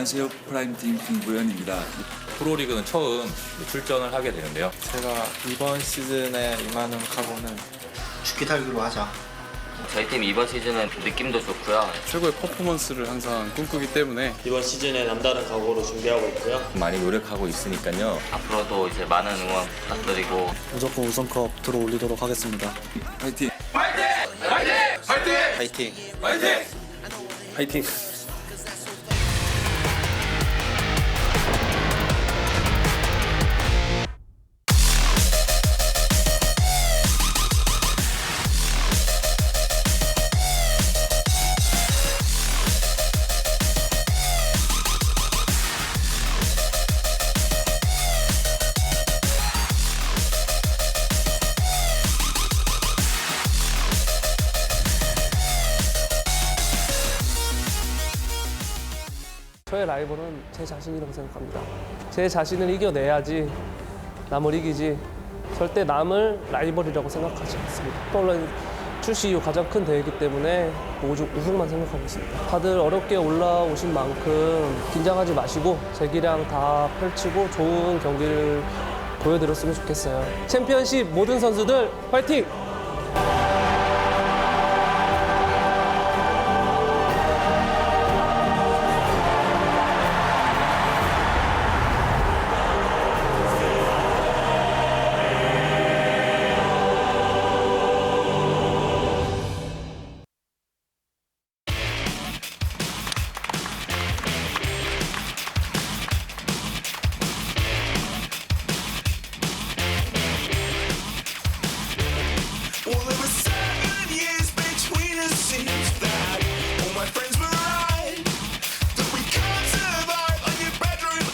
안녕하세요. 프라임팀 김보현입니다. 프로리그는 처음 출전을 하게 되는데요. 제가 이번 시즌에 임하는 각오는 죽기 달기로 하자. 저희 팀 이번 시즌은 느낌도 좋고요. 최고의 퍼포먼스를 항상 꿈꾸기 때문에 이번 시즌에 남다른 각오로 준비하고 있고요. 많이 노력하고 있으니까요. 앞으로도 이제 많은 응원 부탁드리고 무조건 우승컵 들어올리도록 하겠습니다. 화이팅! 파이팅! 파이팅! 저의 라이벌은 제 자신이라고 생각합니다. 제 자신을 이겨내야지 남을 이기지 절대 남을 라이벌이라고 생각하지 않습니다. 온라인 출시 이후 가장 큰 대회이기 때문에 오직 우승만 생각하고 있습니다. 다들 어렵게 올라오신 만큼 긴장하지 마시고 제기량 다 펼치고 좋은 경기를 보여드렸으면 좋겠어요. 챔피언십 모든 선수들 화이팅!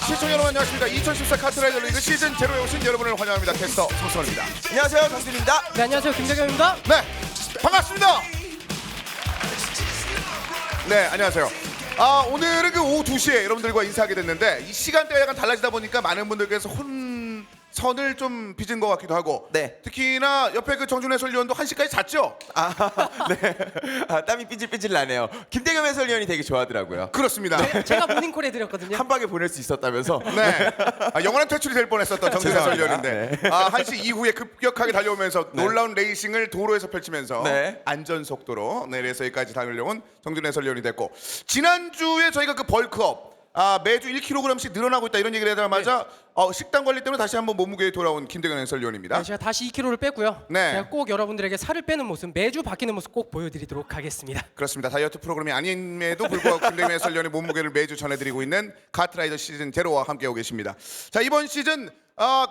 시청자 여러분 안녕하십니까. 2014 카트라이더 리그 시즌 제로에 오신 여러분을 환영합니다. 캐스터 송선입니다. 안녕하세요, 정준입니다. 네, 안녕하세요. 김재경입니다. 네, 반갑습니다. 네, 안녕하세요. 오늘은 그 오후 2시에 여러분들과 인사하게 됐는데 이 시간대가 약간 달라지다 보니까 많은 분들께서 혼선을 좀 빚은 것 같기도 하고 네. 특히나 옆에 그 정준 해설위원도 1시까지 잤죠? 네. 땀이 삐질삐질 나네요. 김대겸 해설위원이 되게 좋아하더라고요. 그렇습니다. 제가 모닝콜 해드렸거든요. 한 방에 보낼 수 있었다면서. 네. 영원한 퇴출이 될 뻔했었던 정준 죄송합니다. 해설위원인데 네. 1시 이후에 급격하게 달려오면서 놀라운 레이싱을 도로에서 펼치면서 네. 안전속도로 내려서 여기까지 달려온 정준 해설위원이 됐고 지난주에 저희가 그 벌크업 매주 1kg씩 늘어나고 있다 이런 얘기를 하자마자 식단 관리 때문에 다시 한번 몸무게에 돌아온 김대건 해설위원입니다. 네, 제가 다시 2kg를 뺐고요. 네. 제가 꼭 여러분들에게 살을 빼는 모습, 매주 바뀌는 모습 꼭 보여드리도록 하겠습니다. 그렇습니다. 다이어트 프로그램이 아님에도 불구하고 김대건 해설위원의 몸무게를 매주 전해드리고 있는 카트라이더 시즌 제로와 함께하고 계십니다. 자, 이번 시즌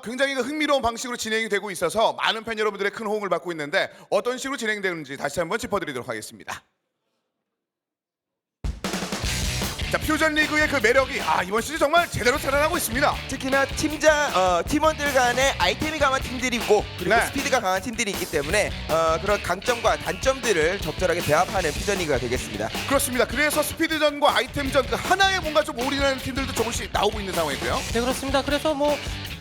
굉장히 흥미로운 방식으로 진행이 되고 있어서 많은 팬 여러분들의 큰 호응을 받고 있는데 어떤 식으로 진행되는지 다시 한번 짚어드리도록 하겠습니다. 자, 퓨전 리그의 그 매력이 이번 시즌 정말 제대로 살아나고 있습니다. 특히나 팀원들 간에 아이템이 강한 팀들이 있고 그리고 네. 스피드가 강한 팀들이 있기 때문에 그런 강점과 단점들을 적절하게 배합하는 퓨전리그가 되겠습니다. 그렇습니다. 그래서 스피드전과 아이템전 그 하나에 뭔가 좀 올인하는 팀들도 조금씩 나오고 있는 상황이고요. 네, 그렇습니다. 그래서 뭐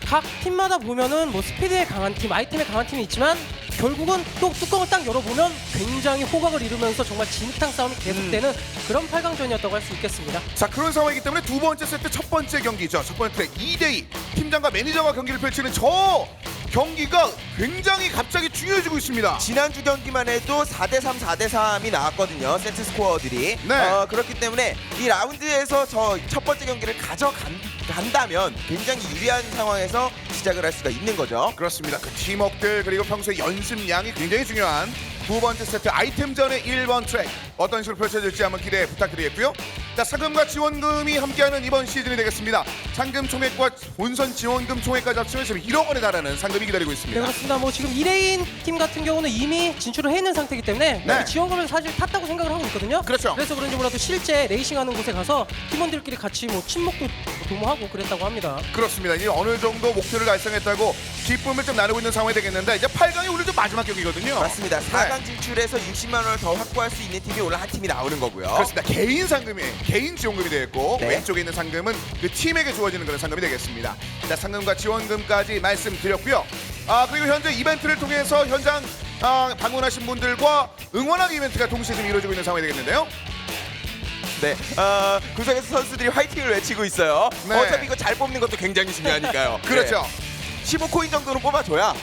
각 팀마다 보면은 뭐 스피드에 강한 팀, 아이템에 강한 팀이 있지만 결국은 또 뚜껑을 딱 열어보면 굉장히 호각을 이루면서 정말 진흙탕 싸움이 계속되는 그런 8강전이었다고 할 수 있겠습니다. 자, 그런 상황이기 때문에 두 번째 세트 첫 번째 경기죠. 첫 번째 2대2 팀장과 매니저가 경기를 펼치는 저 경기가 굉장히 갑자기 중요해지고 있습니다. 지난주 경기만 해도 4대3, 4대3이 나왔거든요. 세트 스코어들이. 네. 그렇기 때문에 이 라운드에서 저 첫 번째 경기를 가져간다면 굉장히 유리한 상황에서 시작을 할 수가 있는 거죠. 그렇습니다. 그 팀워크들 그리고 평소에 연습량이 굉장히 중요한 두 번째 세트 아이템전의 1번 트랙 어떤 식으로 펼쳐질지 한번 기대 부탁드리겠고요. 자, 상금과 지원금이 함께하는 이번 시즌이 되겠습니다. 상금 총액과 본선 지원금 총액까지 합치면 지금 1억 원에 달하는 상금이 기다리고 네, 있습니다. 그렇습니다. 뭐 지금 2레인 팀 같은 경우는 이미 진출을 해 있는 상태이기 때문에 네. 지원금을 사실 탔다고 생각을 하고 있거든요. 그렇죠. 그래서 그런지 몰라도 실제 레이싱하는 곳에 가서 팀원들끼리 같이 뭐 친목도 도모하고 그랬다고 합니다. 그렇습니다. 이제 어느 정도 목표를 달성했다고 기쁨을 좀 나누고 있는 상황이 되겠는데 이제 8강이 오늘 좀 마지막 경기거든요. 맞습니다. 4강 진출해서 60만 원을 더 확보할 수 있는 팀이 오늘 한 팀이 나오는 거고요. 그렇습니다. 개인 상금이 개인 지원금이 되겠고 네. 왼쪽에 있는 상금은 그 팀에게 주어지는 그런 상금이 되겠습니다. 자, 상금과 지원금까지 말씀드렸고요. 그리고 현재 이벤트를 통해서 현장 방문하신 분들과 응원하기 이벤트가 동시에 지금 이루어지고 있는 상황이 되겠는데요. 네, 구석에서 선수들이 화이팅을 외치고 있어요. 네. 어차피 이거 잘 뽑는 것도 굉장히 중요하니까요. 그렇죠. 네. 15코인 정도는 뽑아줘야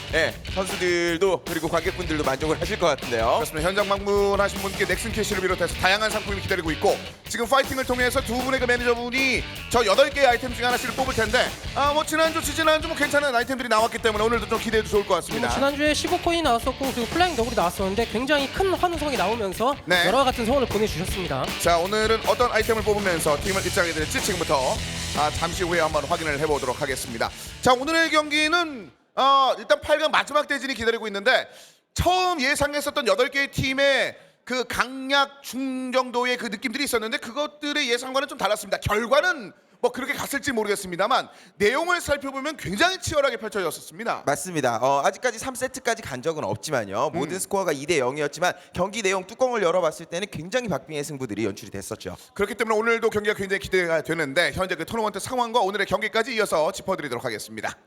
선수들도 그리고 관객분들도 만족을 하실 것 같은데요. 그렇습니다. 현장 방문하신 분께 넥슨 캐시를 비롯해서 다양한 상품이 기다리고 있고 지금 파이팅을 통해서 두 분의 그 매니저분이 저 8개의 아이템 중에 하나씩을 뽑을 텐데 뭐 지난주 뭐 괜찮은 아이템들이 나왔기 때문에 오늘도 좀 기대해도 좋을 것 같습니다. 지난주에 15코인이 나왔었고 그리고 플라잉 더블이 나왔었는데 굉장히 큰 환호성이 나오면서 네. 여러 같은 소원을 보내주셨습니다. 자, 오늘은 어떤 아이템을 뽑으면서 팀을 입장해 드릴지 지금부터 잠시 후에 한번 확인을 해보도록 하겠습니다. 자, 오늘의 경기는 일단 8강 마지막 대진이 기다리고 있는데 처음 예상했었던 8개의 팀의 그 강약 중정도의 그 느낌들이 있었는데 그것들의 예상과는 좀 달랐습니다. 결과는 뭐 그렇게 갔을지 모르겠습니다만 내용을 살펴보면 굉장히 치열하게 펼쳐졌었습니다. 맞습니다. 아직까지 3세트까지 간 적은 없지만요. 모든 스코어가 2대 0이었지만 경기 내용 뚜껑을 열어봤을 때는 굉장히 박빙의 승부들이 연출이 됐었죠. 그렇기 때문에 오늘도 경기가 굉장히 기대가 되는데 현재 그 토너먼트 상황과 오늘의 경기까지 이어서 짚어드리도록 하겠습니다.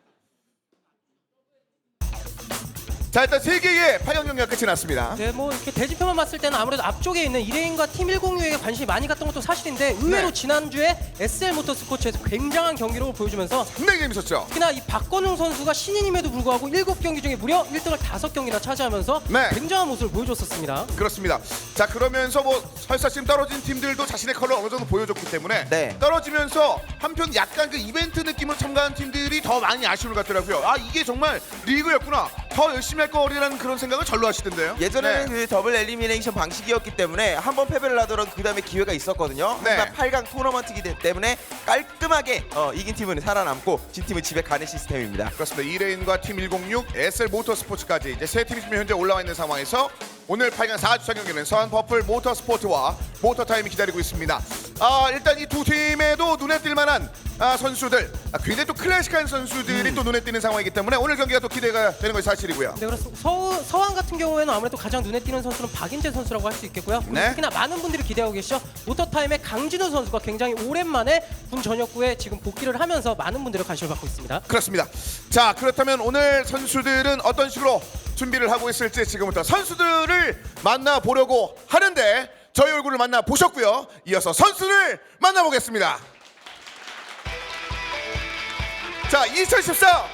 자, 일단 3개의 8강 경기가 끝이 났습니다. 네, 뭐 이렇게 대진표만 봤을 때는 아무래도 앞쪽에 있는 이레인과 팀 106에게 관심이 많이 갔던 것도 사실인데 의외로 네. 지난주에 SL 모터스포츠에서 굉장한 경기력을 보여주면서 굉장히 재밌었죠. 특히나 이 박건웅 선수가 신인임에도 불구하고 7경기 중에 무려 1등을 5경기나 차지하면서 네. 굉장한 모습을 보여줬었습니다. 그렇습니다. 자, 그러면서 뭐 설사 지금 떨어진 팀들도 자신의 컬러를 어느 정도 보여줬기 때문에 네. 떨어지면서 한편 약간 그 이벤트 느낌으로 참가한 팀들이 더 많이 아쉬움을 갖더라고요. 이게 정말 리그였구나. 더 열심히 할 거라는 그런 생각을 절로 하시던데요. 예전에는 네. 그 더블 엘리미네이션 방식이었기 때문에 한 번 패배를 하더라도 그 다음에 기회가 있었거든요. 네. 하지만 8강 토너먼트이기 때문에 깔끔하게 이긴 팀은 살아남고 진 팀은 집에 가는 시스템입니다. 그렇습니다. 이레인과 팀 106, SL 모터스포츠까지 이제 세 팀이 지금 현재 올라와 있는 상황에서 오늘 8강 4주차 경기는 서한 퍼플 모터스포츠와 모터타임이 기다리고 있습니다. 일단 이 두 팀에도 눈에 띌 만한 선수들, 굉장히 또 클래식한 선수들이 또 눈에 띄는 상황이기 때문에 오늘 경기가 또 기대가 되는 것이 사실이고요. 네, 그렇습니다. 서한 같은 경우에는 아무래도 가장 눈에 띄는 선수는 박인재 선수라고 할 수 있겠고요. 그리고 네. 특히나 많은 분들이 기대하고 계시죠. 모터타임의 강진우 선수가 굉장히 오랜만에 군 전역구에 지금 복귀를 하면서 많은 분들의 관심을 받고 있습니다. 그렇습니다. 자, 그렇다면 오늘 선수들은 어떤 식으로 준비를 하고 있을지 지금부터 선수들을 만나보려고 하는데 저희 얼굴을 만나보셨고요. 이어서 선수를 만나보겠습니다. 자, 2014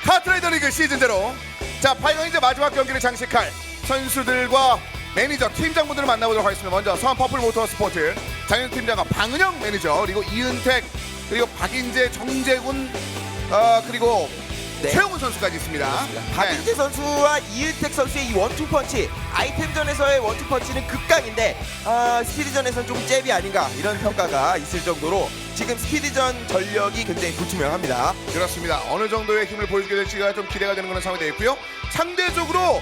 카트라이더 리그 시즌제로 자, 8강 이제 마지막 경기를 장식할 선수들과 매니저, 팀장분들을 만나보도록 하겠습니다. 먼저 서한 퍼플 모터스포츠 장현 팀장과 방은영 매니저, 그리고 이은택, 그리고 박인재, 정재군, 그리고 네. 최용훈 선수까지 있습니다. 박인재 선수와 이은택 선수의 이 원투펀치, 아이템전에서의 원투펀치는 극강인데 스피드전에서는 좀 잽이 아닌가 이런 평가가 있을 정도로 지금 스피드전 전력이 굉장히 불투명합니다. 그렇습니다. 어느 정도의 힘을 보여주게 될지가 좀 기대가 되는 그런 상황이 되어 있고요. 상대적으로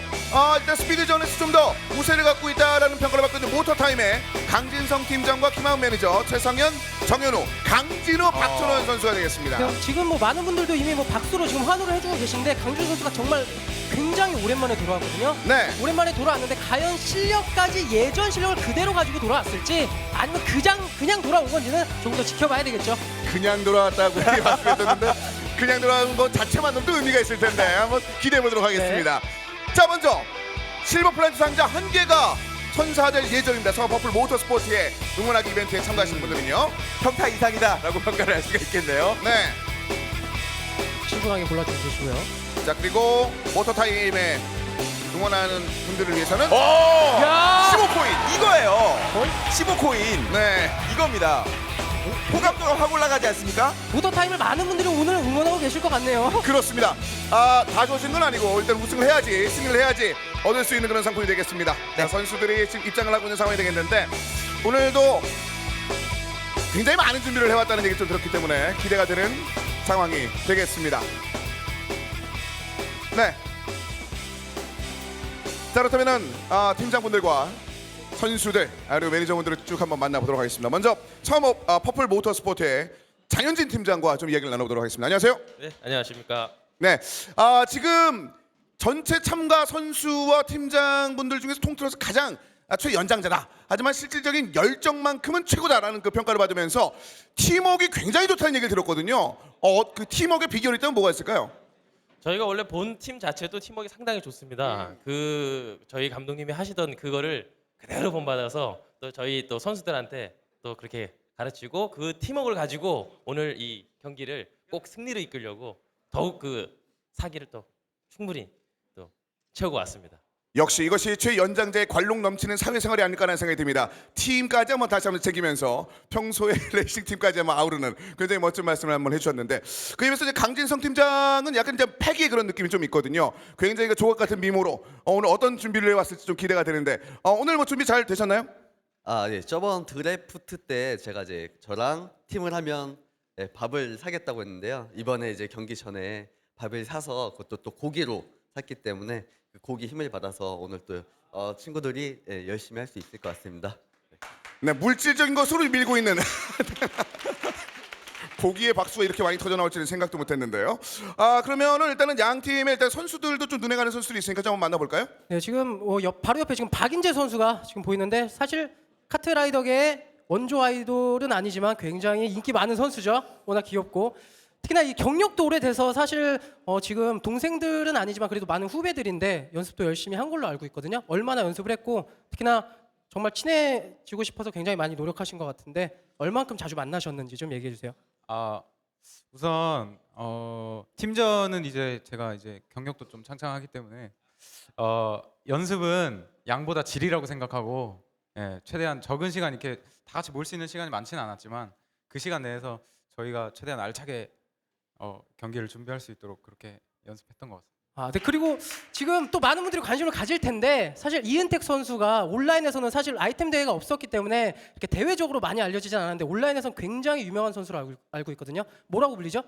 일단 스피드전에서 좀 더 우세를 갖고 있다라는 평가를 받고 있는 모터타임의 강진성 팀장과 김하은 매니저, 최성현, 정현우, 강진우, 박준원 선수가 되겠습니다. 지금 뭐 많은 분들도 이미 뭐 박수로 지금 환호를 해주고 계신데 강준우 선수가 정말 굉장히 오랜만에 돌아왔거든요. 네. 오랜만에 돌아왔는데 과연 실력까지 예전 실력을 그대로 가지고 돌아왔을지 아니면 그냥 돌아온 건지는 조금 더 지켜봐야 되겠죠. 그냥 돌아왔다고 말씀드렸는데 그냥 돌아온 것 자체만으로도 의미가 있을 텐데 한번 기대해 보도록 하겠습니다. 자, 먼저 실버 플랜트 상자 1개가 선사될 예정입니다. 서한 퍼플 모터스포츠의 응원하기 이벤트에 참가하시는 분들은요. 평타 이상이다라고 평가를 할 수가 있겠네요. 네. 신중하게 골라주시고요. 자, 그리고 모터타임에 응원하는 분들을 위해서는 야! 15코인 이거예요. 15코인 네. 이겁니다. 호감도가 확 올라가지 않습니까? 모터타임을 많은 분들이 오늘 응원하고 계실 것 같네요. 그렇습니다. 다 좋으신 건 아니고 일단 우승을 해야지, 승리를 해야지 얻을 수 있는 그런 상품이 되겠습니다. 네. 자, 선수들이 지금 입장을 하고 있는 상황이 되겠는데 오늘도 굉장히 많은 준비를 해왔다는 얘기 좀 들었기 때문에 기대가 되는 상황이 되겠습니다. 네. 자, 그렇다면은 팀장분들과 선수들 그리고 매니저분들을 쭉 한번 만나보도록 하겠습니다. 먼저 처음 퍼플 모터스포츠의 장현진 팀장과 좀 이야기를 나눠보도록 하겠습니다. 안녕하세요. 네, 안녕하십니까. 네, 지금 전체 참가 선수와 팀장분들 중에서 통틀어서 가장 최연장자다. 하지만 실질적인 열정만큼은 최고다라는 그 평가를 받으면서 팀워크가 굉장히 좋다는 얘기를 들었거든요. 그 팀워크의 비결이 있다면 뭐가 있을까요? 저희가 원래 본 팀 자체도 팀워크가 상당히 좋습니다. 저희 감독님이 하시던 그거를 그대로 본받아서 또 저희 또 선수들한테 또 그렇게 가르치고 그 팀워크를 가지고 오늘 이 경기를 꼭 승리로 이끌려고 더욱 그 사기를 또 충분히 또 채우고 왔습니다. 역시 이것이 최연장자의 관록 넘치는 사회생활이 아닐까라는 생각이 듭니다. 팀까지 한번 다시 한번 챙기면서 평소에 레이싱 팀까지 한번 아우르는 굉장히 멋진 말씀을 한번 해주셨는데 그 입에서 이제 강진성 팀장은 약간 이제 패기의 그런 느낌이 좀 있거든요. 굉장히 그 조각 같은 미모로 오늘 어떤 준비를 해왔을지 좀 기대가 되는데 오늘 뭐 준비 잘 되셨나요? 네. 저번 드래프트 때 제가 이제 저랑 팀을 하면 밥을 사겠다고 했는데요. 이번에 이제 경기 전에 밥을 사서 그것도 또 고기로 샀기 때문에 그 고기 힘을 받아서 오늘 또 친구들이 열심히 할 수 있을 것 같습니다. 네, 물질적인 것으로 밀고 있는 고기의 박수가 이렇게 많이 터져 나올지는 생각도 못했는데요. 그러면은 일단은 양 팀의 일단 선수들도 좀 눈에 가는 선수들이 있으니까 좀 한번 만나볼까요? 네, 지금 바로 옆에 지금 박인재 선수가 지금 보이는데 사실 카트라이더계의 원조 아이돌은 아니지만 굉장히 인기 많은 선수죠. 워낙 귀엽고 특히나 이 경력도 오래돼서 사실 지금 동생들은 아니지만 그래도 많은 후배들인데 연습도 열심히 한 걸로 알고 있거든요. 얼마나 연습을 했고 특히나 정말 친해지고 싶어서 굉장히 많이 노력하신 것 같은데 얼만큼 자주 만나셨는지 좀 얘기해 주세요. 우선 팀전은 이제 제가 이제 경력도 좀 창창하기 때문에 연습은 양보다 질이라고 생각하고 최대한 적은 시간 이렇게 다 같이 모일 수 있는 시간이 많지는 않았지만 그 시간 내에서 저희가 최대한 알차게 경기를 준비할 수 있도록 그렇게 연습했던 것 같습니다. 네, 그리고 지금 또 많은 분들이 관심을 가질 텐데 사실 이은택 선수가 온라인에서는 사실 아이템 대회가 없었기 때문에 이렇게 대외적으로 많이 알려지진 않았는데 온라인에서는 굉장히 유명한 선수로 알고 있거든요. 뭐라고 불리죠?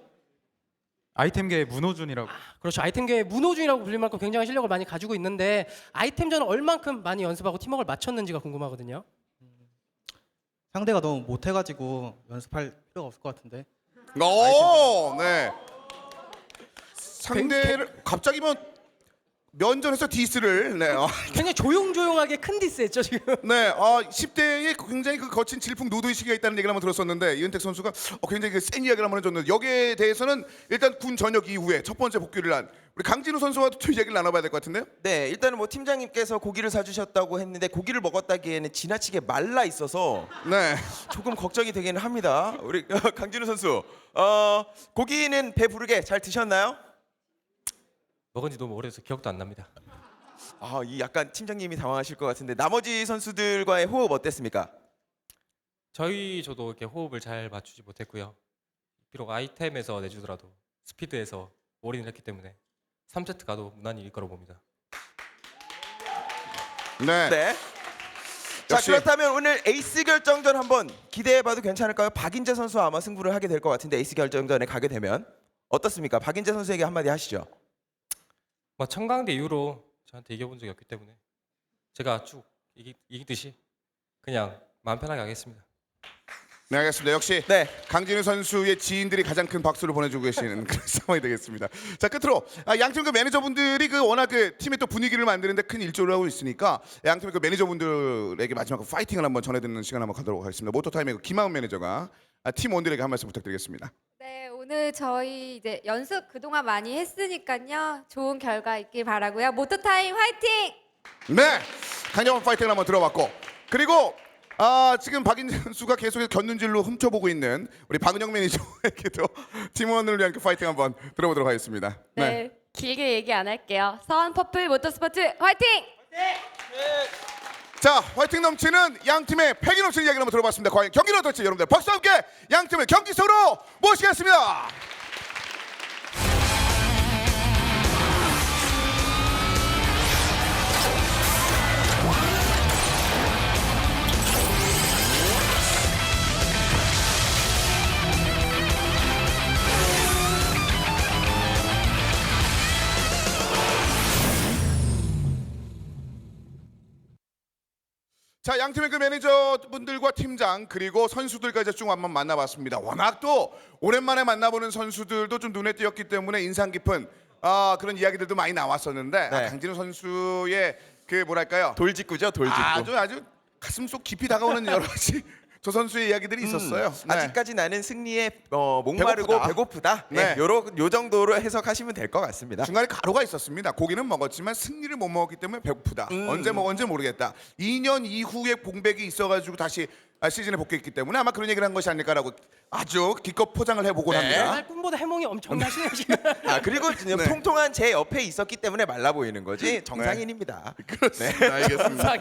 아이템계의 문호준이라고. 그렇죠. 아이템계의 문호준이라고 불릴 만큼 굉장히 실력을 많이 가지고 있는데 아이템전은 얼만큼 많이 연습하고 팀워크를 맞췄는지가 궁금하거든요. 상대가 너무 못해가지고 연습할 필요가 없을 것 같은데. 네. 상대를 갑자기 뭐 면전에서 디스를 굉장히 조용조용하게 큰 디스했죠 지금. 네, 10대에 굉장히 그 거친 질풍 노도의식이 있다는 얘기를 한번 들었었는데 이은택 선수가 굉장히 그 센 이야기를 한번 해줬는데 여기에 대해서는 일단 군 전역 이후에 첫 번째 복귀를 한 우리 강진우 선수와도 좀 얘기를 나눠봐야 될 것 같은데요. 네, 일단은 뭐 팀장님께서 고기를 사주셨다고 했는데 고기를 먹었다기에는 지나치게 말라 있어서 네, 조금 걱정이 되기는 합니다. 우리 강진우 선수, 고기는 배 부르게 잘 드셨나요? 먹은 지 너무 오래돼서 기억도 안 납니다. 이 약간 팀장님이 당황하실 것 같은데 나머지 선수들과의 호흡 어땠습니까? 저도 이렇게 호흡을 잘 맞추지 못했고요. 비록 아이템에서 내주더라도 스피드에서 올인을 했기 때문에 3세트 가도 무난히 이길 거로 봅니다. 네. 자, 그렇다면 오늘 에이스 결정전 한번 기대해봐도 괜찮을까요? 박인재 선수와 아마 승부를 하게 될 것 같은데 에이스 결정전에 가게 되면 어떻습니까? 박인재 선수에게 한마디 하시죠. 청강대 이후로 저한테 이겨본 적이 없기 때문에 제가 쭉 이기듯이 그냥 마음 편하게 하겠습니다. 네, 알겠습니다. 역시 강진우 선수의 지인들이 가장 큰 박수를 보내주고 계시는 그런 상황이 되겠습니다. 자, 끝으로 양팀 그 매니저분들이 워낙 그 팀의 또 분위기를 만드는데 큰 일조를 하고 있으니까 양팀의 그 매니저분들에게 마지막 파이팅을 한번 전해드리는 시간 한번 가도록 하겠습니다. 모토타임의 김하은 매니저가 팀원들에게 한 말씀 부탁드리겠습니다. 네, 오늘 저희 이제 연습 그동안 많이 했으니까요. 좋은 결과 있길 바라고요. 모토타임 화이팅! 네, 강력한 파이팅을 한번 들어봤고 그리고 지금 박인재 선수가 계속해서 곁눈질로 훔쳐보고 있는 우리 박은영 매니저에게도 팀원을 위한 그 파이팅 한번 들어보도록 하겠습니다. 네, 길게 얘기 안 할게요. 서원 퍼플 모터스포츠 화이팅! 자, 화이팅 넘치는 양 팀의 패기 넘치는 이야기를 한번 들어봤습니다. 과연 경기는 어떨지 여러분들 박수와 함께 양 팀을 경기 속으로 모시겠습니다. 자, 양 팀의 그 매니저분들과 팀장 그리고 선수들까지 쭉 한번 만나봤습니다. 워낙 또 오랜만에 만나보는 선수들도 좀 눈에 띄었기 때문에 인상 깊은 그런 이야기들도 많이 나왔었는데 강진우 선수의 그 뭐랄까요? 돌직구죠, 돌직구. 아주 가슴 속 깊이 다가오는 여러 가지 저 선수의 이야기들이 있었어요. 아직까지 나는 승리에 목마르고 배고프다. 요 정도로 해석하시면 될 것 같습니다. 중간에 가로가 있었습니다. 고기는 먹었지만 승리를 못 먹었기 때문에 배고프다. 언제 먹었는지 모르겠다. 2년 이후에 공백이 있어가지고 다시 시즌에 복귀했기 때문에 아마 그런 얘기를 한 것이 아닐까라고 아주 기껏 포장을 해보곤 합니다. 정말 꿈보다 해몽이 엄청나시네요 지금. 그리고 지금 네. 통통한 제 옆에 있었기 때문에 말라 보이는 거지 정상인입니다. 그렇습니다. 알겠습니다.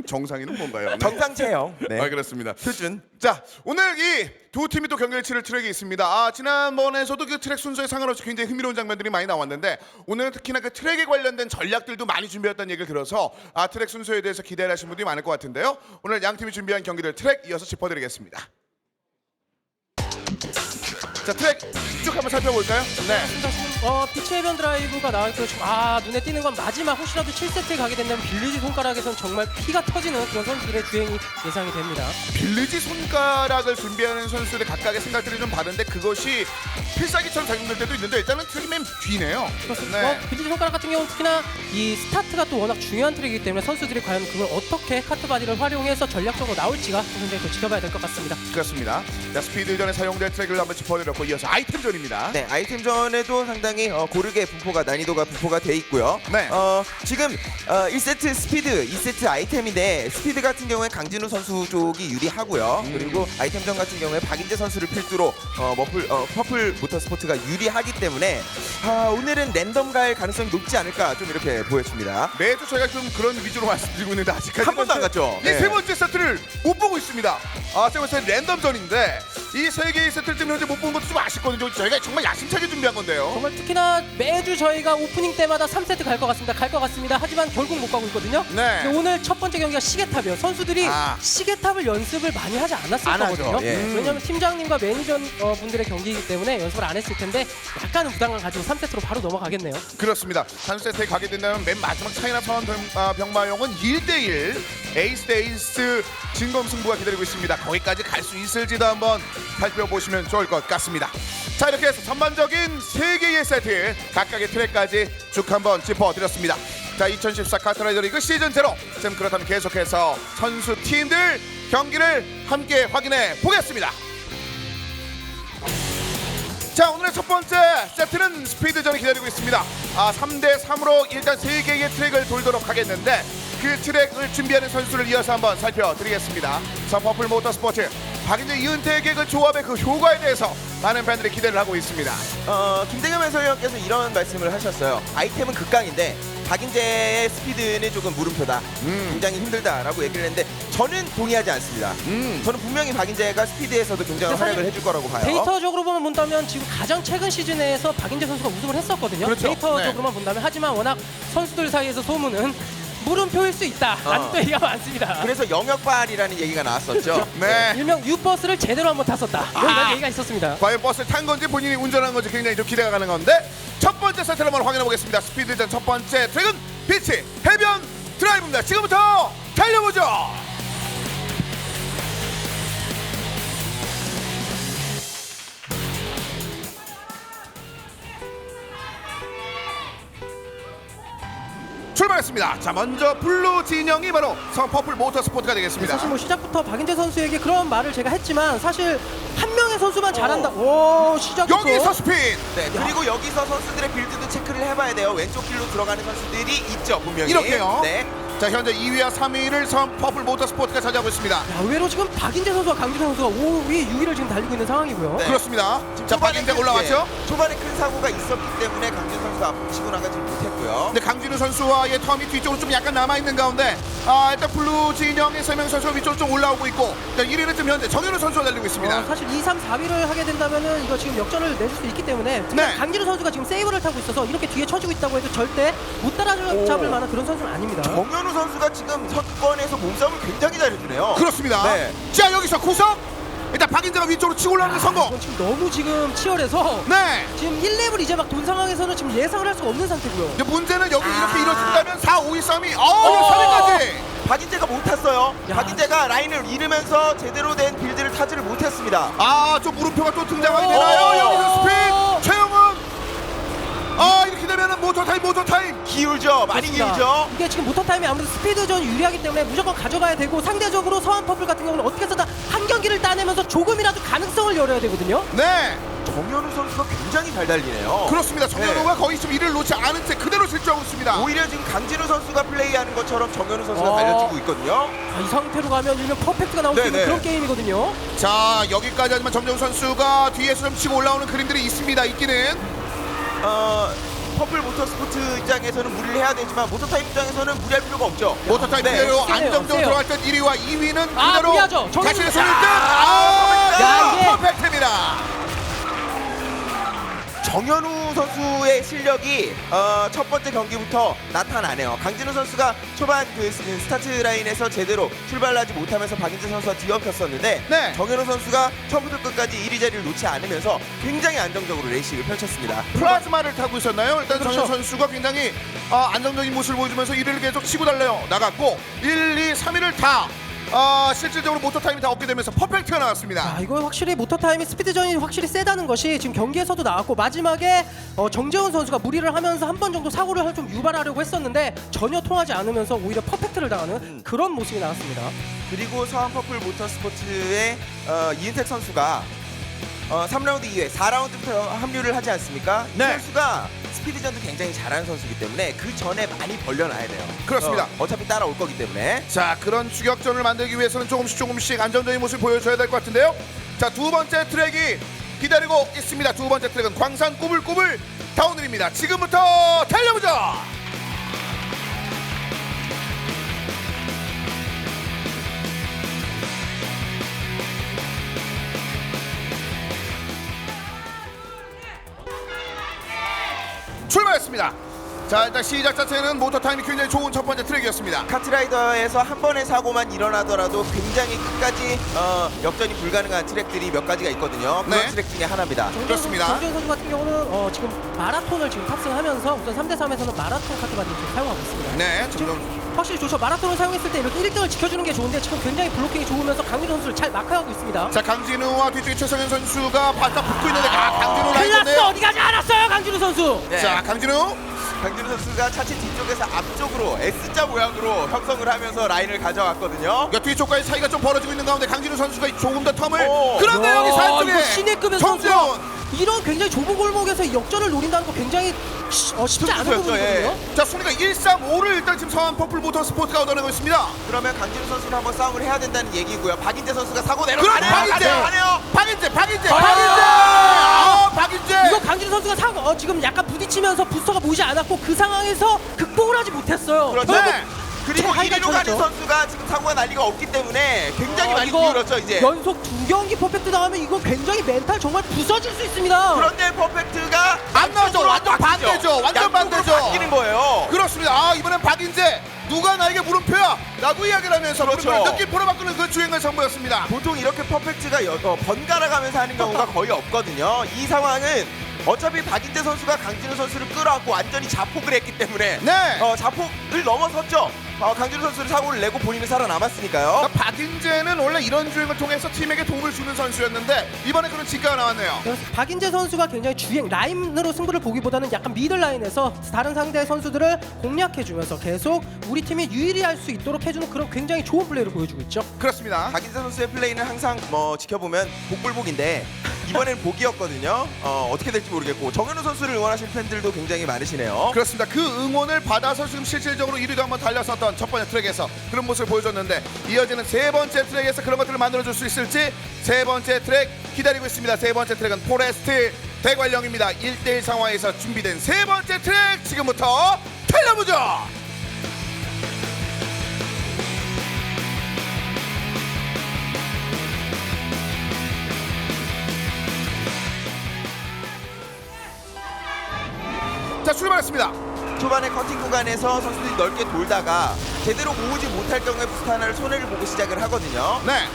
정상인은 뭔가요? 네. 정상 체형. 네. 그렇습니다. 표준. 자, 오늘 이 두 팀이 또 경기를 치를 트랙이 있습니다. 지난번에서도 그 트랙 순서에 상관없이 굉장히 흥미로운 장면들이 많이 나왔는데 오늘은 특히나 그 트랙에 관련된 전략들도 많이 준비했다는 얘기를 들어서 트랙 순서에 대해서 기대를 하신 분들이 많을 것 같은데요. 오늘 양 팀이 준비한 경기들 트랙 이어서 짚어드리겠습니다. 자, 트랙 쭉 한번 살펴볼까요? 네. 빛의 해변 드라이브가 나와있고요. 눈에 띄는 건 마지막 혹시라도 7세트에 가게 된다면 빌리지 손가락에선 정말 피가 터지는 그런 선수들의 주행이 예상이 됩니다. 빌리지 손가락을 준비하는 선수들의 각각의 생각들이 좀 다른데 그것이 필살기처럼 작용될 때도 있는데 일단은 트랙이 맨 뒤네요. 그렇습니다. 빌리지 손가락 같은 경우는 특히나 이 스타트가 또 워낙 중요한 트랙이기 때문에 선수들이 과연 그걸 어떻게 카트바디를 활용해서 전략적으로 나올지가 굉장히 더 지켜봐야 될 것 같습니다. 그렇습니다. 자, 스피드전에 사용될 트랙을 한번 짚어드렸고 이어서 아이템전입니다. 네, 아이템전에도 상당히 고르게 난이도가 분포가 돼 있고요. 네. 지금 1세트 스피드, 2세트 아이템인데 스피드 같은 경우에 강진우 선수 쪽이 유리하고요. 그리고 아이템전 같은 경우에 박인재 선수를 필두로 퍼플 모터스포츠가 유리하기 때문에 오늘은 랜덤 갈 가능성이 높지 않을까 좀 이렇게 보여집니다. 매주 저희가 좀 그런 위주로 말씀드리고 있는데 아직까지 한 번도 안 갔죠. 이 세 번째 세트를 못 보고 있습니다. 세 번째 랜덤전인데 이 세 개의 세트를 지금 현재 못 본 것도 좀 아쉽거든요. 저희가 정말 야심차게 준비한 건데요. 정말 특히나 매주 저희가 오프닝 때마다 3세트 갈 것 같습니다. 하지만 결국 못 가고 있거든요. 네. 근데 오늘 첫 번째 경기가 시계탑이에요. 선수들이 시계탑을 연습을 많이 하지 않았을 거거든요. 예. 왜냐하면 팀장님과 매니저 분들의 경기이기 때문에 연습을 안 했을 텐데 약간은 부담감 가지고 3세트로 바로 넘어가겠네요. 그렇습니다. 3세트에 가게 된다면 맨 마지막 차이나 타운 병마용은 1대1 에이스 대 에이스 진검승부가 기다리고 있습니다. 거기까지 갈 수 있을지도 한번 살펴보시면 좋을 것 같습니다. 자, 이렇게 해서 전반적인 3개의 세트 각각의 트랙까지 쭉 한번 짚어드렸습니다. 자, 2014 카트라이더 리그 시즌 0. 지금 그렇다면 계속해서 선수 팀들 경기를 함께 확인해 보겠습니다. 자, 오늘의 첫 번째 세트는 스피드전이 기다리고 있습니다. 3대3으로 일단 3개의 트랙을 돌도록 하겠는데 그 트랙을 준비하는 선수를 이어서 한번 살펴드리겠습니다. 퍼플 모터스포츠 박인재 이은택의 그 조합의 그 효과에 대해서 많은 팬들이 기대를 하고 있습니다. 김대겸 해설위원께서 이런 말씀을 하셨어요. 아이템은 극강인데 박인재의 스피드는 조금 물음표다. 굉장히 힘들다라고 얘기를 했는데 저는 동의하지 않습니다. 저는 분명히 박인재가 스피드에서도 굉장히 활약을 해줄 거라고 봐요. 데이터적으로 본다면 지금 가장 최근 시즌에서 박인재 선수가 우승을 했었거든요. 그렇죠. 데이터적으로만 본다면 하지만 워낙 선수들 사이에서 소문은 물음표일 수 있다. 라는 또 얘기가 많습니다. 그래서 영역발이라는 얘기가 나왔었죠. 네. 일명 U버스를 제대로 한번 탔었다. 이런 얘기가 있었습니다. 과연 버스를 탄 건지 본인이 운전한 건지 굉장히 좀 기대가 가는 건데 첫 번째 세트를 한번 확인해 보겠습니다. 스피드전 첫 번째 트랙은 빛이 해변 드라이브입니다. 지금부터 달려보죠. 출발했습니다. 자, 먼저 블루 진영이 바로 퍼플 모터스포츠가 되겠습니다. 사실 시작부터 박인재 선수에게 그런 말을 제가 했지만 사실 한 명의 선수만 잘한다. 오, 시작부터 여기서 스핀. 네, 그리고 여기서 선수들의 빌드도 체크를 해봐야 돼요. 왼쪽 길로 들어가는 선수들이 있죠, 분명히. 이렇게요. 네. 자, 현재 2위와 3위를 퍼플 모터스포츠가 차지하고 있습니다. 의외로 지금 박인재 선수와 강진호 선수가 5위, 6위를 지금 달리고 있는 상황이고요. 네. 그렇습니다. 자, 박인재 올라왔죠. 초반에 큰 사고가 있었기 때문에 강진 선수가 앞으로 치고 나가지 못했고요. 근데 강진우 선수와의 텀이 뒤쪽으로 좀 약간 남아있는 가운데 일단 블루 진영의 3명 선수가 위쪽으로 좀 올라오고 있고 1위는 지금 현재 정현우 선수가 달리고 있습니다. 사실 2, 3, 4위를 하게 된다면은 이거 지금 역전을 내줄 수 있기 때문에 강진호 선수가 지금 세이브를 타고 있어서 이렇게 뒤에 쳐주고 있다고 해도 절대 못 따라잡을 만한 그런 선수는 아닙니다. 정현우 선수가 지금 석권에서 몸싸움을 굉장히 잘해주네요. 그렇습니다. 네. 자, 여기서 구석 일단 박인재가 위쪽으로 치고 올라오는 성공. 이건 지금 너무 지금 치열해서 지금 1렙을 이제 막 돈 상황에서는 지금 예상을 할 수가 없는 상태고요. 근데 문제는 여기 이렇게 이뤄진다면 4, 5위 싸움이 3위까지. 박인재가 못 탔어요. 박인재가 라인을 잃으면서 제대로 된 빌드를 타지를 못했습니다. 좀 물음표가 또 등장하게 되나요? 여기서 스핀 최영은 이렇게 되면은 모터 타임 기울죠. 많이 기울죠. 이게 지금 모터 타임이 아무래도 스피드전이 유리하기 때문에 무조건 가져가야 되고 상대적으로 서한 퍼플 같은 경우는 어떻게 해서든 한 경기를 따내면서 조금이라도 가능성을 열어야 되거든요. 네. 정현우 선수가 굉장히 잘 달리네요. 그렇습니다. 정현우가 거의 좀 이를 놓지 않은 채 그대로 질주하고 있습니다. 오히려 지금 강진우 선수가 플레이하는 것처럼 정현우 선수가 달려주고 있거든요. 이 상태로 가면 일명 퍼펙트가 나올 수 있는 그런 게임이거든요. 자, 여기까지 하지만 정정우 선수가 뒤에서 좀 치고 올라오는 그림들이 있기는 퍼플 모터스포츠 입장에서는 무리를 해야 되지만 모터타입 입장에서는 무리할 필요가 없죠. 모터타입 그대로 안정적으로 들어갈 때 1위와 2위는 그대로 무리하죠. 자신의 손을 퍼펙트입니다. 정현우 선수의 실력이 첫 번째 경기부터 나타나네요. 강진우 선수가 초반 그 스타트 라인에서 제대로 출발하지 못하면서 박인재 선수가 뒤엉켰었는데 정현우 선수가 처음부터 끝까지 1위 자리를 놓지 않으면서 굉장히 안정적으로 레이싱을 펼쳤습니다. 플라즈마를 타고 있었나요? 일단 그렇죠. 정현 선수가 굉장히 안정적인 모습을 보여주면서 1위를 계속 치고 달려 나갔고 1, 2, 3위를 다 실질적으로 모터타임이 다 얻게 되면서 퍼펙트가 나왔습니다. 이거 확실히 모터타임이 스피드전이 확실히 세다는 것이 지금 경기에서도 나왔고 마지막에 정재훈 선수가 무리를 하면서 한 번 정도 사고를 좀 유발하려고 했었는데 전혀 통하지 않으면서 오히려 퍼펙트를 당하는 그런 모습이 나왔습니다. 그리고 서한 퍼플 모터스포츠의 이은택 선수가 3라운드 이후에 4라운드부터 합류를 하지 않습니까? 이 선수가 스피드전도 굉장히 잘하는 선수이기 때문에 그 전에 많이 벌려놔야 돼요. 그렇습니다. 어차피 따라올 거기 때문에. 자, 그런 추격전을 만들기 위해서는 조금씩 안정적인 모습을 보여줘야 될 것 같은데요. 자, 두 번째 트랙이 기다리고 있습니다. 두 번째 트랙은 광산 꾸불꾸불 다운힐입니다. 지금부터 달려보죠. 출발했습니다. 자, 일단 시작 자체는 모터타임이 굉장히 좋은 첫 번째 트랙이었습니다. 카트라이더에서 한 번의 사고만 일어나더라도 굉장히 끝까지 역전이 불가능한 트랙들이 몇 가지가 있거든요. 그런 트랙 중에 하나입니다. 정재훈 선수 같은 경우는 지금 마라톤을 지금 탑승하면서 우선 3대3에서는 마라톤 카트가 지금 사용하고 있습니다. 네, 지금 확실히 좋죠. 마라톤을 사용했을 때 이렇게 1등을 지켜주는 게 좋은데 지금 굉장히 블로킹이 좋으면서 강진우 선수를 잘 마크하고 있습니다. 자, 강진우와 뒤쪽에 최성현 선수가 바짝 붙고 있는데 강진우 큰일 라인인데요. 났어. 어디 가지 않았어요 강진우 선수. 자, 강진우 선수가 차체 뒤쪽에서 앞쪽으로 S자 모양으로 형성을 하면서 라인을 가져왔거든요. 뒤쪽까지 차이가 좀 벌어지고 있는 가운데 강진우 선수가 조금 더 텀을 그런데 여기 이거 사이쪽에 신의급의 선수가 이런 굉장히 좁은 골목에서 역전을 노린다는 거 굉장히 쉽지 않은 부분이거든요. 자, 순위가 1-3-5를 일단 지금 서한 퍼플 모터스포츠가 얻어내고 있습니다. 그러면 강진우 선수는 한번 싸움을 해야 된다는 얘기고요. 박인재 선수가 사고 그럼 내려가네요. 박인재 이거 강진우 선수가 사고 지금 약간 부딪히면서 부스터가 보이지 않았고 그 상황에서 극복을 하지 못했어요. 그렇죠. 그리고 1위로 가는 선수가 지금 사고가 난리가 없기 때문에 굉장히 많이 기울었죠. 이제 연속 2경기 퍼펙트 나오면 이거 굉장히 멘탈 정말 부서질 수 있습니다. 그런데 퍼펙트가 안 나오죠. 완전 반대죠. 완전 반대죠. 바뀌는 거예요. 그렇습니다. 이번엔 박인재 누가 나에게 물음표야 라고 이야기를 하면서 그렇죠. 느낌표로 바꾸는 그 주행을 선보였습니다. 보통 이렇게 퍼펙트가 번갈아 가면서 하는 경우가 거의 없거든요. 이 상황은 어차피 박인재 선수가 강진우 선수를 끌어안고 완전히 자폭을 했기 때문에 자폭을 넘어섰죠. 강진우 선수를 사고를 내고 본인은 살아남았으니까요. 박인재는 원래 이런 주행을 통해서 팀에게 도움을 주는 선수였는데 이번에 그런 진가가 나왔네요. 박인재 선수가 굉장히 주행 라인으로 승부를 보기보다는 약간 미들 라인에서 다른 상대 선수들을 공략해주면서 계속 우리 팀이 유리할 수 있도록 해주는 그런 굉장히 좋은 플레이를 보여주고 있죠. 그렇습니다. 박인재 선수의 플레이는 항상 지켜보면 복불복인데 이번엔 복이었거든요. 어떻게 될지 모르겠고 정현우 선수를 응원하시는 팬들도 굉장히 많으시네요. 그렇습니다. 그 응원을 받아서 지금 실질적으로 1위도 한번 달렸었던 첫 번째 트랙에서 그런 모습을 보여줬는데 이어지는 세 번째 트랙에서 그런 것들을 만들어줄 수 있을지 세 번째 트랙 기다리고 있습니다. 세 번째 트랙은 포레스트 대관령입니다. 1대1 상황에서 준비된 세 번째 트랙 지금부터 달려보죠. 자, 출발했습니다. 초반에 커팅 구간에서 선수들이 넓게 돌다가 제대로 모으지 못할 경우에 부스터 하나를 손해를 보고 시작을 하거든요. 네.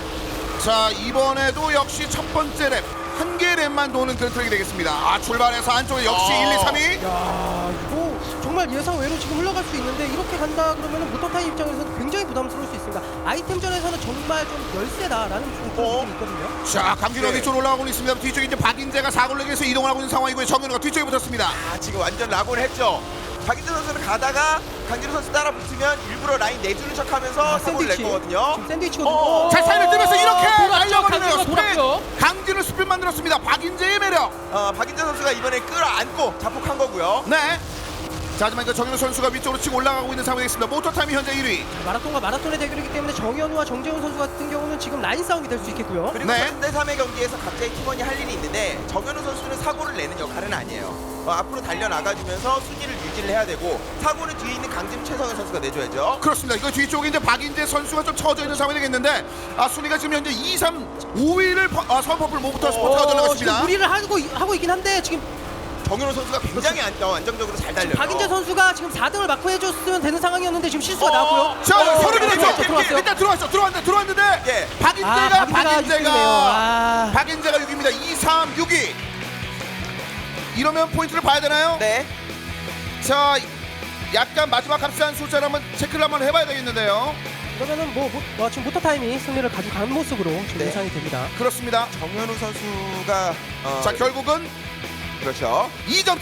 자, 이번에도 역시 첫 번째 랩 한 개 랩만 도는 그런 트랙이 되겠습니다. 출발해서 안쪽에 역시 1, 2, 3위. 야, 이거 정말 예상 외로 지금 흘러갈 수 있는데 이렇게 간다 그러면 모터타임 입장에서는 굉장히 부담스러울 수 있습니다. 아이템전에서는 정말 좀 열세다라는 느낌이 있거든요. 자, 강진호 뒤쪽으로 올라가고 있습니다. 뒤쪽에 이제 박인재가 사고를 내서 이동을 하고 있는 상황이고요. 정현우가 뒤쪽에 붙었습니다. 지금 완전 락을 했죠. 박인재 선수는 가다가 강진우 선수 따라 붙으면 일부러 라인 내주는 척하면서 사고를 낼 거거든요. 지금 샌드위치거든요. 자, 사이를 뜨면서 이렇게 돌았죠. 날려버리네요. 강진우가 돌았고요. 강진우 스피드 만들었습니다. 박인재의 매력. 박인재 선수가 이번에 끌어안고 자폭한 거고요. 네. 자, 하지만 그 정현우 선수가 위쪽으로 치고 올라가고 있는 상황이 있습니다. 모터타임이 현재 1위. 마라톤과 마라톤의 대결이기 때문에 정현우와 정재훈 선수 같은 경우는 지금 라인 싸움이 될 수 있겠고요. 그리고 3대3의 경기에서 갑자기 팀원이 할 일이 있는데 정현우 선수는 사고를 내는 역할은 아니에요. 앞으로 달려나가주면서 순위를 유지를 해야 되고 사고는 뒤에 있는 강진우 최성현 선수가 내줘야죠. 그렇습니다. 이거 뒤쪽에 이제 박인재 선수가 좀 처져 있는 상황이 되겠는데 순위가 지금 현재 2, 3, 5위를 서퍼플 모터 스포츠가 올라갔습니다. 지금 무리를 하고 있긴 한데 지금 정현우 선수가 굉장히 안정적으로 잘 달려요. 박인재 선수가 지금 4등을 마크 해줬으면 되는 상황이었는데 지금 실수가 나왔고요. 자, 서로 밀었죠. 일단 들어왔는데 박인재가 6위입니다. 2, 3, 6위. 이러면 포인트를 봐야 되나요? 네. 자, 약간 마지막 값싼 숫자를 한번 체크를 한번 해봐야 되겠는데요. 그러면은 지금 모터 타임이 승리를 가져간 모습으로 지금 예상이 됩니다. 그렇습니다. 정현우 선수가 자, 결국은 그렇죠. 2점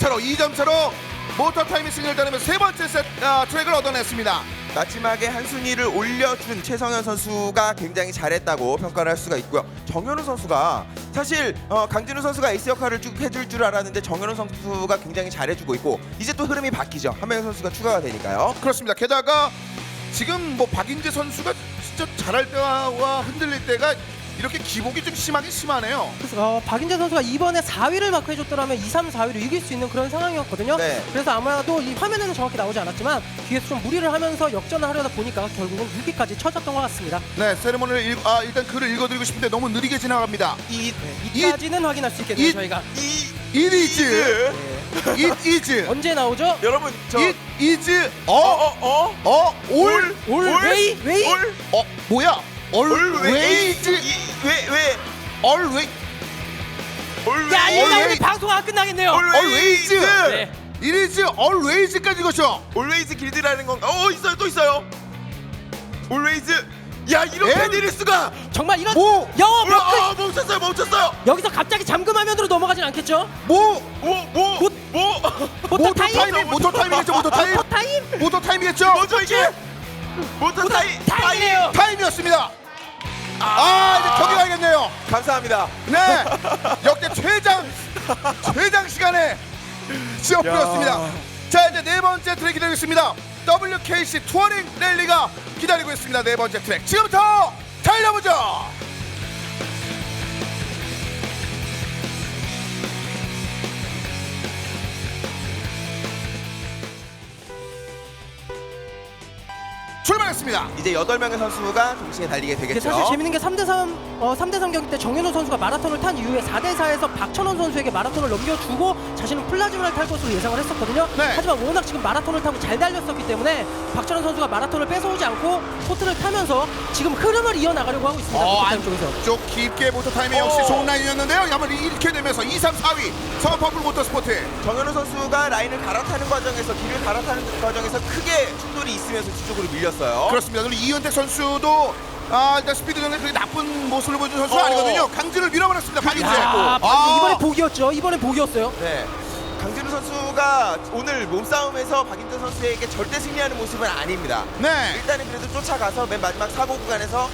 차로 모터 타임이 승리를 따르면서 세 번째 트랙을 얻어냈습니다. 마지막에 한 순위를 올려준 최성현 선수가 굉장히 잘했다고 평가를 할 수가 있고요. 정현우 선수가 사실 강진우 선수가 에이스 역할을 쭉 해줄 줄 알았는데 정현우 선수가 굉장히 잘해주고 있고 이제 또 흐름이 바뀌죠. 한명희 선수가 추가가 되니까요. 그렇습니다. 게다가 지금 박인재 선수가 진짜 잘할 때와 흔들릴 때가 이렇게 기복이 좀 심하네요. 그래서 박인재 선수가 이번에 4위를 마크해줬더라면 2, 3, 4위로 이길 수 있는 그런 상황이었거든요. 네. 그래서 아마도 이 화면에는 정확히 나오지 않았지만 뒤에서 좀 무리를 하면서 역전을 하려다 보니까 결국은 6위까지 쳐졌던 것 같습니다. 네, 세레모니를 일단 글을 읽어드리고 싶은데 너무 느리게 지나갑니다. 이까지는 확인할 수 있겠네요. 저희가 It is 언제 나오죠? 여러분 It is 뭐야? Always 야, 이거 방송 안 끝나겠네요. Always 네. It is always까지 이거죠. Always 길드라는 건가? 있어요, 또 있어요. Always. 야, 이렇게 내릴 수가. 정말 이런 영어 멈췄어요. 여기서 갑자기 잠금 화면으로 넘어가진 않겠죠? 모터 타임이겠죠. 모터 타임이겠죠. 뭐죠 이게? 모터 타임이에요. 타임이었습니다. 이제 경기 가야겠네요. 감사합니다. 네, 역대 최장 시간에 시합이었습니다. 자, 이제 네 번째 트랙 기다리고 있습니다. WKC 투어링 랠리가 기다리고 있습니다. 네 번째 트랙 지금부터 달려보죠. 출발했습니다. 이제 8명의 선수가 동시에 달리게 되겠죠. 사실 재밌는 게 3대3 경기 때 정현우 선수가 마라톤을 탄 이후에 4대4에서 박천원 선수에게 마라톤을 넘겨주고 자신은 플라즈마를 탈 것으로 예상을 했었거든요. 네. 하지만 워낙 지금 마라톤을 타고 잘 달렸었기 때문에 박천원 선수가 마라톤을 뺏어오지 않고 포트를 타면서 지금 흐름을 이어나가려고 하고 있습니다. 쪽에서. 안쪽 깊게 모터 타임이 역시 좋은 라인이었는데요. 야말 이렇게 되면서 2, 3, 4위 서퍼플 모터스포트. 정현우 선수가 라인을 갈아타는 과정에서 길을 갈아타는 과정에서 크게 충돌이 있으면서 뒤쪽으로 밀렸어요. 그렇습니다. 그리고 이은택 선수도 일단 스피드전에 그렇게 나쁜 모습을 보여준 선수가 아니거든요. 강진을 밀어버렸습니다. 박인재. 이번에 복이었죠. 이번에 복이었어요. 네. 강진우 선수가 오늘 몸싸움에서 박인재 선수에게 절대 승리하는 모습은 아닙니다. 네. 일단은 그래도 쫓아가서 맨 마지막 사고 구간에서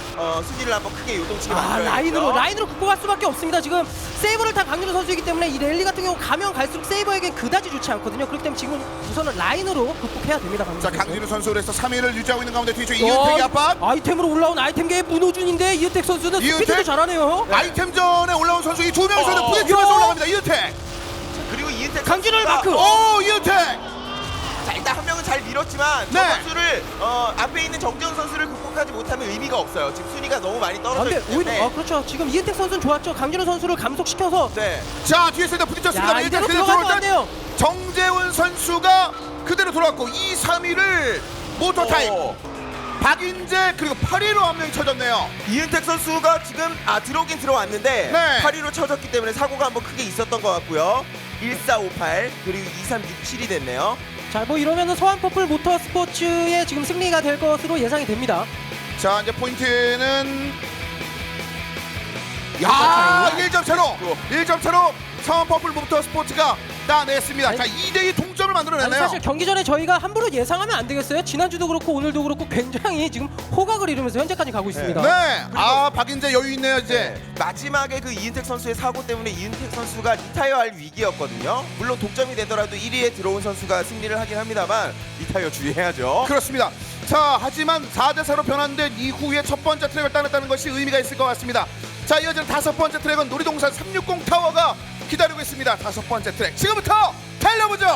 순위를 한번 크게 요동치게 만들어야겠죠. 라인으로 극복할 수밖에 없습니다. 지금 세이버를 탄 강진우 선수이기 때문에 이 랠리 같은 경우 가면 갈수록 세이버에겐 그다지 좋지 않거든요. 그렇기 때문에 지금 우선은 라인으로 극복해야 됩니다. 자, 강진우 선수로 해서 3위를 유지하고 있는 가운데 뒤쪽 이은택이 압박. 아이템으로 올라온 아이템계의 문호준인데 이은택 선수는 스피드도 잘하네요. 네. 아이템전에 올라온 선수 이 두 명에서도 부딪히면서 올라갑니다. 이은택. 그리고 이은택 강진우를 마크. 이은택. 자, 일단 한 명은 잘 밀었지만 네. 저 선수를 앞에 있는 정재훈 선수를 극복하지 못하면 의미가 없어요. 지금 순위가 너무 많이 떨어져 있기 때문에. 오히려 그렇죠. 지금 이은택 선수는 좋았죠. 강진우 선수를 감속시켜서. 네. 자, 뒤에서 일단 부딪혔습니다. 이대로 들어가면 안 돼요. 정재훈 선수가 그대로 돌아왔고 2, 3위를 모터 타임. 박인재 그리고 8위로 한 명이 쳐졌네요. 이은택 선수가 지금 들어오긴 들어왔는데 네. 8위로 쳐졌기 때문에 사고가 한번 크게 있었던 것 같고요. 1458 그리고 2367이 됐네요. 자, 뭐 이러면은 서한 퍼플 모터 스포츠의 지금 승리가 될 것으로 예상이 됩니다. 자, 이제 포인트는 1점 차로 서한 퍼플 모터 스포츠가 따냈습니다. 자, 2대2 동점을 아니, 만들어내네요. 사실 경기 전에 저희가 함부로 예상하면 안 되겠어요. 지난주도 그렇고 오늘도 그렇고 굉장히 지금 호각을 이루면서 현재까지 가고 있습니다. 네. 아, 박인재 여유 있네요, 이제. 네. 마지막에 그 이은택 선수의 사고 때문에 이은택 선수가 리타이어할 위기였거든요. 물론 독점이 되더라도 1위에 들어온 선수가 승리를 하긴 합니다만 리타이어 주의해야죠. 그렇습니다. 자, 하지만 4대4로 변환된 이후에 첫 번째 트랙을 따냈다는 것이 의미가 있을 것 같습니다. 자, 이어지는 다섯 번째 트랙은 놀이동산 360 타워가 기다리고 있습니다. 다섯 번째 트랙 지금부터 달려보죠.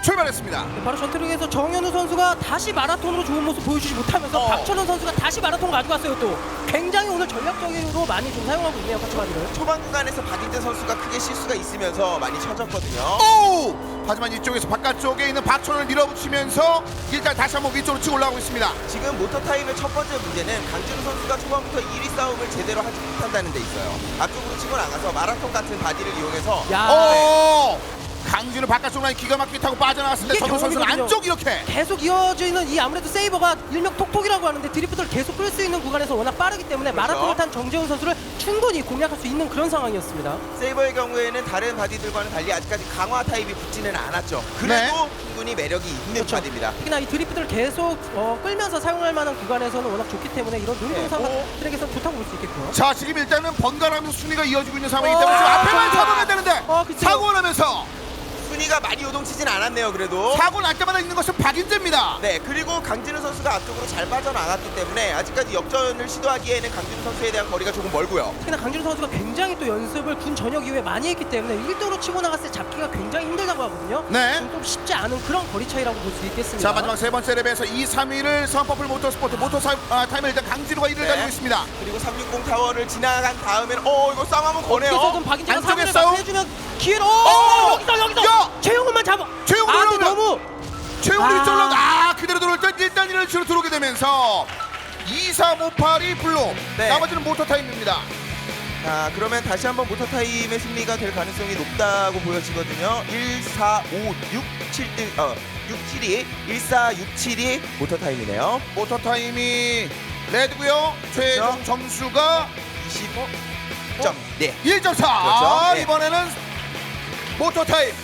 출발했습니다. 바로 전트랙에서 정현우 선수가 다시 마라톤으로 좋은 모습 보여주지 못하면서 박철원 선수가 다시 마라톤 가져갔어요. 또 굉장히 오늘 전략적으로 많이 좀 사용하고 있네요. 카츠마디를. 초반 구간에서 박인재 선수가 크게 실수가 있으면서 많이 쳐졌거든요. 오! 하지만 이쪽에서 바깥쪽에 있는 박철원을 밀어붙이면서 일단 다시 한번 위쪽으로 치고 올라가고 있습니다. 지금 모터타임의 첫 번째 문제는 강준우 선수가 초반부터 1위 싸움을 제대로 하지 못한다는 데 있어요. 앞쪽으로 치고 나가서 마라톤 같은 바디를 이용해서 오! 강준우 바깥쪽 라인 기가 막히게 타고 빠져나왔습니다. 정우 선수는 경험이거든요. 안쪽 이렇게. 계속 이어지는 이 아무래도 세이버가 일명 톡톡이라고 하는데 드리프트를 계속 끌 수 있는 구간에서 워낙 빠르기 때문에 그렇죠. 마라톤을 탄 정재훈 선수를 충분히 공략할 수 있는 그런 상황이었습니다. 세이버의 경우에는 다른 바디들과는 달리 아직까지 강화 타입이 붙지는 않았죠. 그래도 충분히 매력이 있는 바디입니다. 특히나 이 드리프트를 계속 끌면서 사용할 만한 구간에서는 워낙 좋기 때문에 이런 놀이동산 트랙에서 좋다고 볼 수 있겠고요. 자, 지금 일단은 번갈아가면서 순위가 이어지고 있는 상황이기 때문에 지금 앞에만 잡아야 되는데 사고가 나면서 순위가 많이 요동치진 않았네요. 그래도 사고 날 때마다 있는 것은 박인재입니다. 네, 그리고 강진우 선수가 앞쪽으로 잘 빠져나갔기 때문에 아직까지 역전을 시도하기에는 강진우 선수에 대한 거리가 조금 멀고요. 특히나 강진우 선수가 굉장히 또 연습을 군 전역 이후에 많이 했기 때문에 1등으로 치고 나갔을 때 잡기가 굉장히 힘들다고 하거든요. 네. 좀 쉽지 않은 그런 거리 차이라고 볼 수 있겠습니다. 자, 마지막 세 번째 랩에서 2, 3위를 선퍼플 모터스포트 타임을 일단 강진우가 1위를 달리고 있습니다. 그리고 360 타워를 지나간 다음에는 이거 싸움 한번 거네요. 어떻게든 박인재가 안쪽에 사고를 싸움. 해주면 기회로 여기서 야! 최용훈만 잡아. 최용훈이 올라오면 너무 최용훈이 위쪽으로 그대로 들어올 때 일단 1위를 치러 들어오게 되면서 2, 3, 5, 8이 블록 나머지는 모터타임입니다. 자, 그러면 다시 한번 모터타임의 승리가 될 가능성이 높다고 보여지거든요. 1, 4, 5, 6, 7등 6, 7이 1, 4, 6, 7이 모터타임이네요. 모터타임이 레드고요. 최종 점수가 25점. 네. 1.4. 그렇죠. 네. 이번에는 모터타임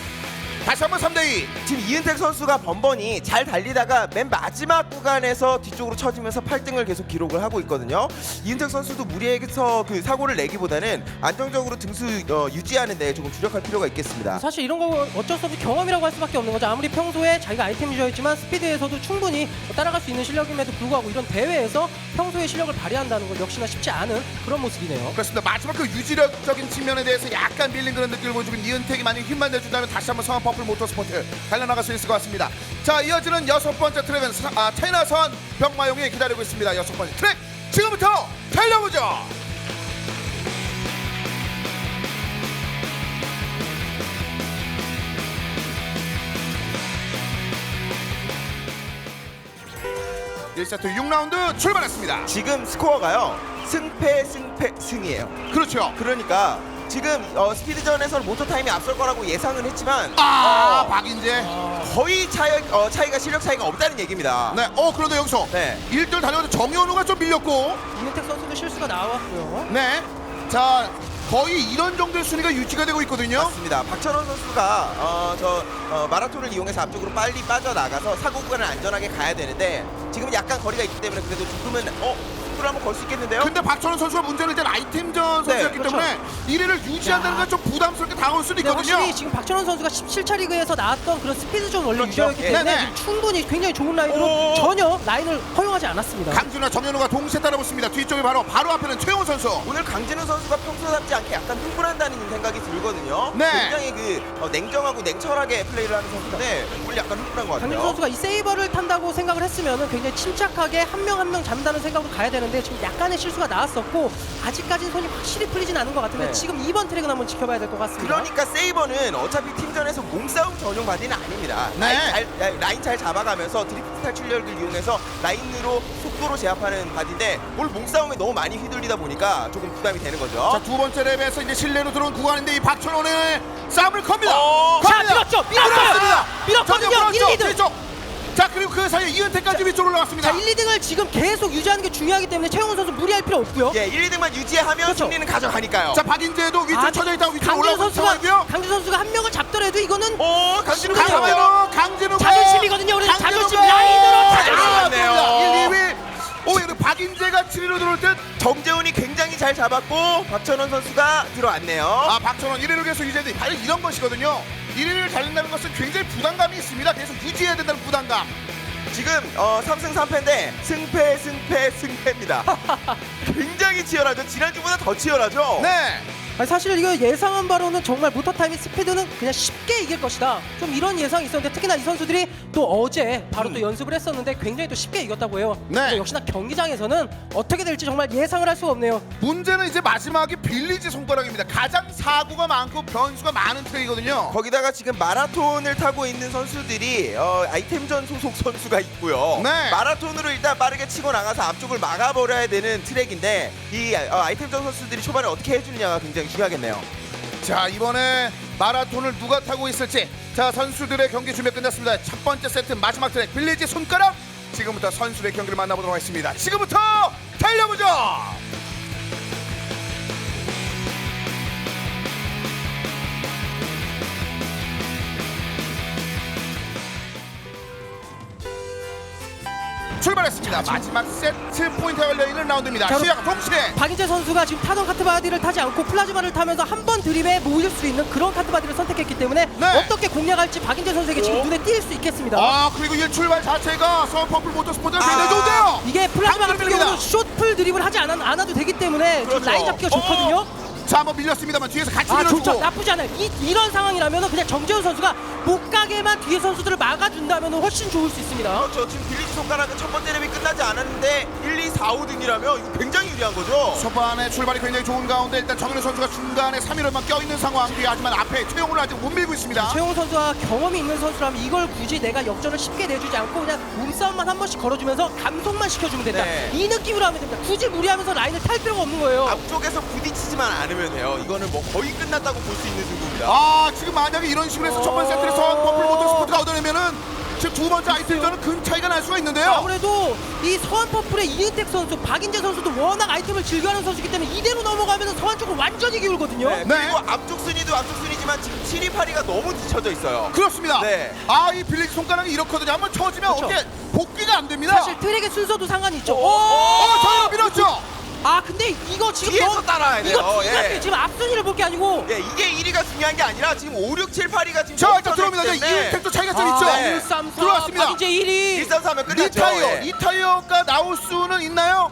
다시 한번 3대2. 지금 이은택 선수가 번번이 잘 달리다가 맨 마지막 구간에서 뒤쪽으로 쳐지면서 8등을 계속 기록을 하고 있거든요. 이은택 선수도 무리해서 그 사고를 내기보다는 안정적으로 등수 유지하는 데 조금 주력할 필요가 있겠습니다. 사실 이런 거 어쩔 수 없이 경험이라고 할 수밖에 없는 거죠. 아무리 평소에 자기가 아이템 유저였지만 스피드에서도 충분히 따라갈 수 있는 실력임에도 불구하고 이런 대회에서 평소의 실력을 발휘한다는 건 역시나 쉽지 않은 그런 모습이네요. 그렇습니다. 마지막 그 유지력적인 측면에 대해서 약간 밀린 그런 느낌을 보여주고 이은택이 많이 힘만 내준다면 다시 한번 성한 퍼플 모터스포트 달려나갈 수 있을 것 같습니다. 자, 이어지는 여섯 번째 트랙은 태나선 병마용이 기다리고 있습니다. 여섯 번째 트랙 지금부터 달려보죠. 일 세트 6라운드 출발했습니다. 지금 스코어가요. 승패, 승이에요. 그렇죠. 그러니까 지금 스피드전에서는 모터타임이 앞설 거라고 예상은 했지만 박인재 거의 차이가 실력 차이가 없다는 얘기입니다. 네, 그런데 여기서 1등 달려가는 정현우가 좀 밀렸고 이은택 선수도 실수가 나왔고요. 네, 자 거의 이런 정도의 순위가 유지가 되고 있거든요. 맞습니다. 박철원 선수가 마라톤을 이용해서 앞쪽으로 빨리 빠져나가서 사고 구간을 안전하게 가야 되는데 지금 약간 거리가 있기 때문에 그래도 조금은 승부를 한번 걸 수 있겠는데요. 근데 박철원 선수가 문제는 일단 아이템전 선수였기 그렇죠. 때문에 1위를 유지한다는 건 좀 부담스럽게 다가올 수도 있거든요. 확실히 지금 박철원 선수가 17차 리그에서 나왔던 그런 스피드존 원래 그렇죠. 유저였기 때문에 네네. 지금 충분히 굉장히 좋은 라인으로 전혀 라인을 허용하지 않았습니다. 강준우와 정현우가 동시에 따라붙습니다. 뒤쪽에 바로 앞에는 최용훈 선수. 오늘 강진우 선수가 평소답지 않게 약간 흥분한다는 생각이 들거든요. 네. 굉장히 냉정하고 냉철하게 플레이를 하는 선수인데 오늘 약간 흥분한 것 같아요. 강진우 선수가 이 세이버를 탄다고 생각을 했으면 굉장히 침착하게 한 명 한 명 잡는다는 생각으로 가야 되는데 되는데 지금 약간의 실수가 나왔었고 아직까지는 손이 확실히 풀리진 않은 것 같은데 네. 지금 2번 트랙은 한번 지켜봐야 될 것 같습니다. 그러니까 세이버는 어차피 팀전에서 몸싸움 전용 바디는 아닙니다. 네. 라인 잘 잡아가면서 드리프트 탈출력을 이용해서 라인으로 속도로 제압하는 바디인데 오늘 몸싸움에 너무 많이 휘둘리다 보니까 조금 부담이 되는 거죠. 자, 두 번째 랩에서 이제 실내로 들어온 구간인데 이 박천원의 싸움을 겁니다. 자, 밀었죠. 밀었어요. 밀었거든요. 1, 2등. 뒤쪽. 자, 그리고 그 사이에 이은택까지 위쪽으로 올라갔습니다. 자, 1, 2등을 지금 계속 유지하는 게 중요하기 때문에 최용훈 선수 무리할 필요 없고요. 예, 1, 2등만 유지하면 승리는 가져가니까요. 자, 박인재도 위쪽 쳐져 있다고 위쪽으로 올라가고 있고요. 강진우 선수가 한 명을 잡더라도 이거는 강진우가 강진우가 자존심이거든요. 우리 자존심 라인으로 자존심이네요. 1, 2위. 오히려 박인재가 7위로 들어올 때 정재훈이 굉장히 잘 잡았고 박천원 선수가 들어왔네요. 아, 박천원 1위를 계속 유지해야 바로 이런 것이거든요. 1위를 달린다는 것은 굉장히 부담감이 있습니다. 계속 유지해야 된다는 부담감. 지금 3승 3패인데 승패입니다. 굉장히 치열하죠. 지난주보다 더 치열하죠. 네. 아니, 사실 이거 예상한 바로는 정말 모터타임의 스피드는 그냥 쉽게 이길 것이다. 좀 이런 예상이 있었는데 특히나 이 선수들이 또 어제 바로 또 연습을 했었는데 굉장히 또 쉽게 이겼다고 해요. 네. 역시나 경기장에서는 어떻게 될지 정말 예상을 할 수가 없네요. 문제는 이제 마지막에 빌리지 손가락입니다. 가장 사고가 많고 변수가 많은 트랙이거든요. 거기다가 지금 마라톤을 타고 있는 선수들이 아이템전 소속 선수가 있고요. 네. 마라톤으로 일단 빠르게 치고 나가서 앞쪽을 막아버려야 되는 트랙인데 이 아이템전 선수들이 초반에 어떻게 해주느냐가 굉장히 중요하겠네요. 자, 이번에 마라톤을 누가 타고 있을지. 자, 선수들의 경기 준비 끝났습니다. 첫 번째 세트 마지막 트랙 빌리지 손가락. 지금부터 선수들의 경기를 만나보도록 하겠습니다. 지금부터 달려보죠. 출발했습니다. 마지막 세트 포인트가 걸려있는 라운드입니다. 자, 시작 동시에 박인재 선수가 지금 타던 카트바디를 타지 않고 플라즈마를 타면서 한 번 드립에 모일 수 있는 그런 카트바디를 선택했기 때문에 어떻게 공략할지 박인재 선수에게 지금 눈에 띌 수 있겠습니다. 아, 그리고 이 출발 자체가 서퍼플 모터스포츠가 굉장히 좋은데요. 이게 플라즈마 같은 밀립니다. 경우는 숏풀 드립을 하지 않아도 되기 때문에 좀 그렇죠. 라인 잡기가 좋거든요. 자, 한번 밀렸습니다만 뒤에서 같이 아, 밀어주고. 좋죠. 나쁘지 않아요. 이런 상황이라면 그냥 정재훈 선수가 못 가게만 뒤에 선수들을 막아준다면 훨씬 좋을 수 있습니다. 그렇죠. 지금 빌리지 손가락은 첫 번째 랩이 끝나지 않았는데 1, 2, 4, 5등이라면 이거 굉장히 유리한 거죠. 초반에 출발이 굉장히 좋은 가운데 일단 정현우 선수가 중간에 3위로만 껴있는 상황. 하지만 앞에 최용훈을 아직 못 밀고 있습니다. 최용훈 선수가 경험이 있는 선수라면 이걸 굳이 내가 역전을 쉽게 내주지 않고 그냥 몸싸움만 한 번씩 걸어주면서 감속만 시켜주면 된다. 네. 이 느낌으로 하면 됩니다. 굳이 무리하면서 라인을 탈 필요가 없는 거예요. 앞쪽에서 부딪히지만 않으면 돼요. 이거는 뭐 거의 끝났다고 볼 수 있는 승부입니다. 아, 지금 만약에 이런 식으로 해서 첫 번째 세트를 서퍼플 모터스포츠가 얻어내면은 지금 두 번째 아이템전은 큰 차이가 날 수가 있는데요. 아무래도 이 서한 퍼플의 이은택 선수, 박인재 선수도 워낙 아이템을 즐겨하는 선수이기 때문에 이대로 넘어가면 서한 쪽은 완전히 기울거든요. 네, 그리고 앞쪽 순위도 앞쪽 순위지만 지금 7위, 8위가 너무 뒤쳐져 있어요. 그렇습니다. 네. 아, 이 빌리지 손가락이 이렇거든요. 한번 쳐지면 그렇죠. 어깨 복귀가 안 됩니다. 사실 트랙의 순서도 상관이 있죠. 저희가 밀었죠. 아, 근데 이거 지금 뒤에서 따라야 돼요. 이거 중요한 게 예. 지금 앞순위를 볼 게 아니고 예, 이게 1위가 중요한 게 아니라 지금 5, 6, 7, 8위가 지금 자, 일단 들어옵니다. 이은택도 차이가 좀 있죠. 네. 1, 3, 4, 들어왔습니다. 박인재 1위. 1, 3, 4면 끝났죠. 리타이어, 예. 리타이어가 나올 수는 있나요?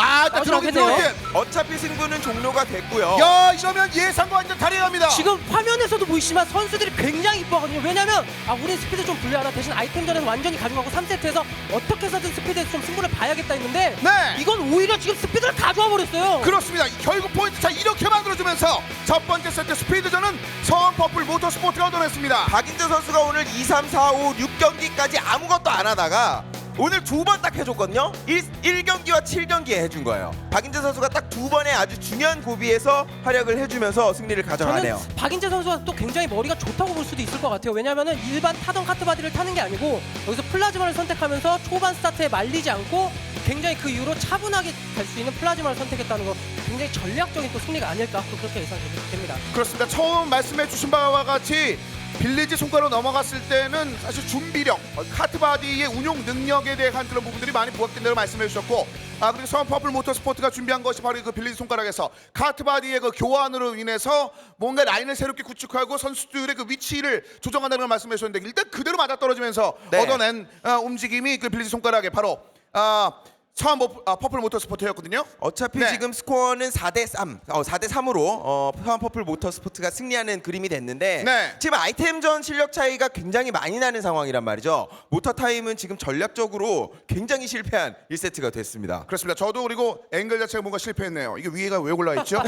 아, 일단 들어오긴 들어오겠네요. 어차피 승부는 종료가 됐고요. 야, 이러면 예상과 완전 다르갑니다. 지금 화면에서도 보이시지만 선수들이 굉장히 이뻐하거든요. 왜냐면 우리 스피드 좀 불리하다. 대신 아이템전에는 완전히 가져가고 3세트에서 어떻게 해서든 스피드에서 좀 승부를 봐야겠다 했는데 네. 이건 오히려 지금 스피드를 가져와 버렸어요. 그렇습니다. 결국 포인트 차 이렇게 만들어주면서 첫 번째 세트 스피드전은 서한 퍼플 모터스포츠가 얻어냈습니다. 박인재 선수가 오늘 2, 3, 4, 5, 6경기까지 아무것도 안 하다가 오늘 두 번 딱 해줬거든요. 1경기와 7경기에 해준 거예요. 박인재 선수가 딱 두 번의 아주 중요한 고비에서 활약을 해주면서 승리를 가져가네요. 저는 박인재 선수가 또 굉장히 머리가 좋다고 볼 수도 있을 것 같아요. 왜냐하면 일반 타던 카트바디를 타는 게 아니고 여기서 플라즈마를 선택하면서 초반 스타트에 말리지 않고 굉장히 그 이후로 차분하게 갈 수 있는 플라즈마를 선택했다는 거 굉장히 전략적인 또 승리가 아닐까 또 그렇게 예상됩니다. 그렇습니다. 처음 말씀해 주신 바와 같이 빌리지 손가락으로 넘어갔을 때는 사실 준비력, 카트바디의 운용 능력에 대한 그런 부분들이 많이 부각된다고 말씀해 주셨고, 그리고 서한 퍼플 모터스포츠가 준비한 것이 바로 그 빌리지 손가락에서 카트바디의 그 교환으로 인해서 뭔가 라인을 새롭게 구축하고 선수들의 그 위치를 조정한다는 걸 말씀해 주셨는데 일단 그대로 맞아떨어지면서 얻어낸 움직임이 그 빌리지 손가락에 바로 처음 퍼플 모터스포츠였거든요. 어차피 네. 지금 스코어는 4대3, 4대3으로 서한 퍼플 모터스포츠가 승리하는 그림이 됐는데 네. 지금 아이템전 실력 차이가 굉장히 많이 나는 상황이란 말이죠. 모터타임은 지금 전략적으로 굉장히 실패한 1세트가 됐습니다. 그렇습니다. 저도 그리고 앵글 자체가 뭔가 실패했네요. 이게 위에가 왜 올라있죠?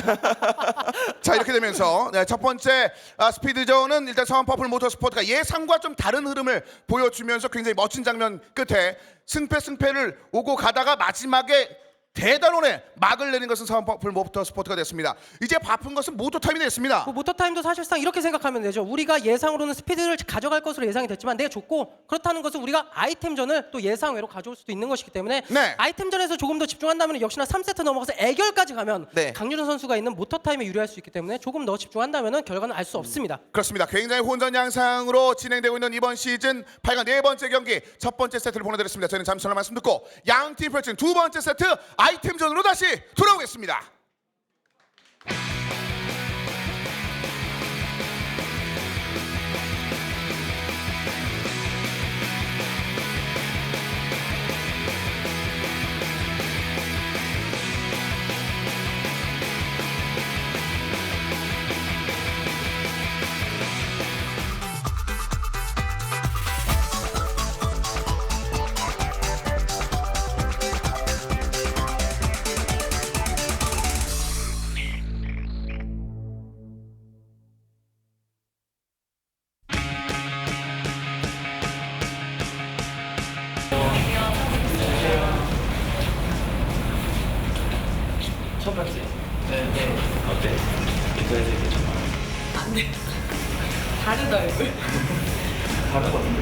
자, 이렇게 되면서 네, 첫 번째 스피드전은 일단 서한 퍼플 모터스포츠가 예상과 좀 다른 흐름을 보여주면서 굉장히 멋진 장면 끝에 승패를 오고 가다가 마지막에 대단원의 막을 내린 것은 서한 퍼플 모터스포츠가 됐습니다. 이제 바쁜 것은 모터타임이 됐습니다. 모터타임도 사실상 이렇게 생각하면 되죠. 우리가 예상으로는 스피드를 가져갈 것으로 예상이 됐지만 내줬고 그렇다는 것은 우리가 아이템전을 또 예상외로 가져올 수도 있는 것이기 때문에 네. 아이템전에서 조금 더 집중한다면 역시나 3세트 넘어가서 애결까지 가면 네. 강유준 선수가 있는 모터타임에 유리할 수 있기 때문에 조금 더 집중한다면 결과는 알 수 없습니다. 그렇습니다. 굉장히 혼전 양상으로 진행되고 있는 이번 시즌 8강 네 번째 경기 첫 번째 세트를 보내드렸습니다. 저희는 잠시 전에 말씀 듣고 양팀 펼친 두 번째 세트 아이템전으로 다시 돌아오겠습니다. 첫 번째. 네. 어때? 인터넷에 괜찮아? 안 돼. 다르다 얼굴. 다른 거 같은데?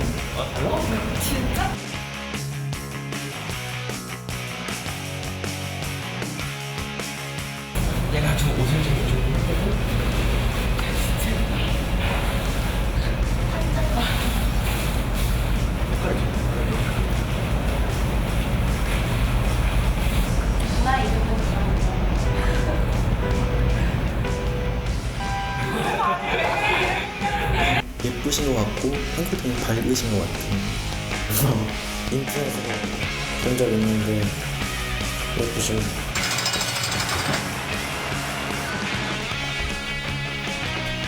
달라? 진짜? 내가 좀 옷을 좀 입고. 나 이거 예쁘신 것 같고 한국분이 밝으신 것 같은 그래서 인터넷에서 본 적 있는데 예쁘신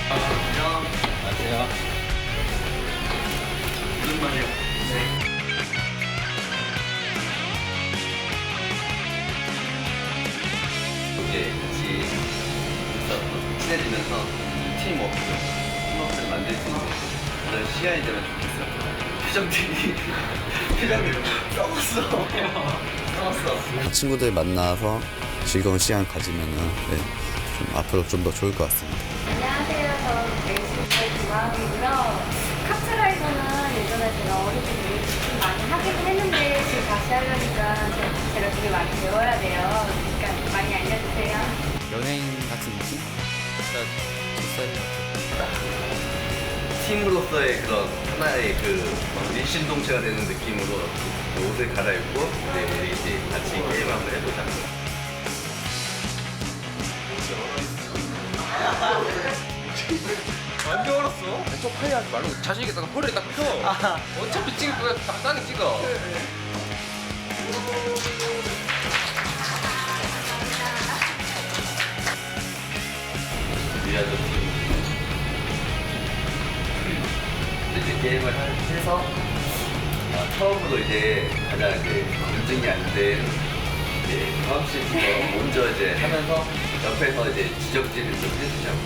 안녕하세요. 오랜만이에요. 네. 이제 같이 친해지면서 팀워크를 만들 수 있는 그런 시간이 되면 좋겠어요. 표정들이 썩었어. 친구들 만나서 즐거운 시간 가지면은 좀 앞으로 좀 더 좋을 것 같습니다. 안녕하세요. 저는 레이싱을 좋아하고요. 카트라이더는 예전에 제가 어릴 때 되게 집중 많이 하긴 했는데 지금 다시 하려니까 제가 되게 많이 배워야 돼요. 그러니까 많이 알려주세요. 연예인 같은 느낌? 팀으로서의 그런 하나의 그 일심동체가 되는 느낌으로 옷을 갈아입고 우리 이제 같이 게임을 한번 해보자. 완전 얼었어. 쪽팔려 하지 말고 자신 있게 딱 허리에 딱 펴. 어차피 찍을 거야. 당당히 찍어. 미아도 팀. 이제 게임을 해서 처음으로 이제 가장 이제 검증이 안 된 경험치부터 먼저 이제 하면서 옆에서 이제 지적질을 좀 해주자고.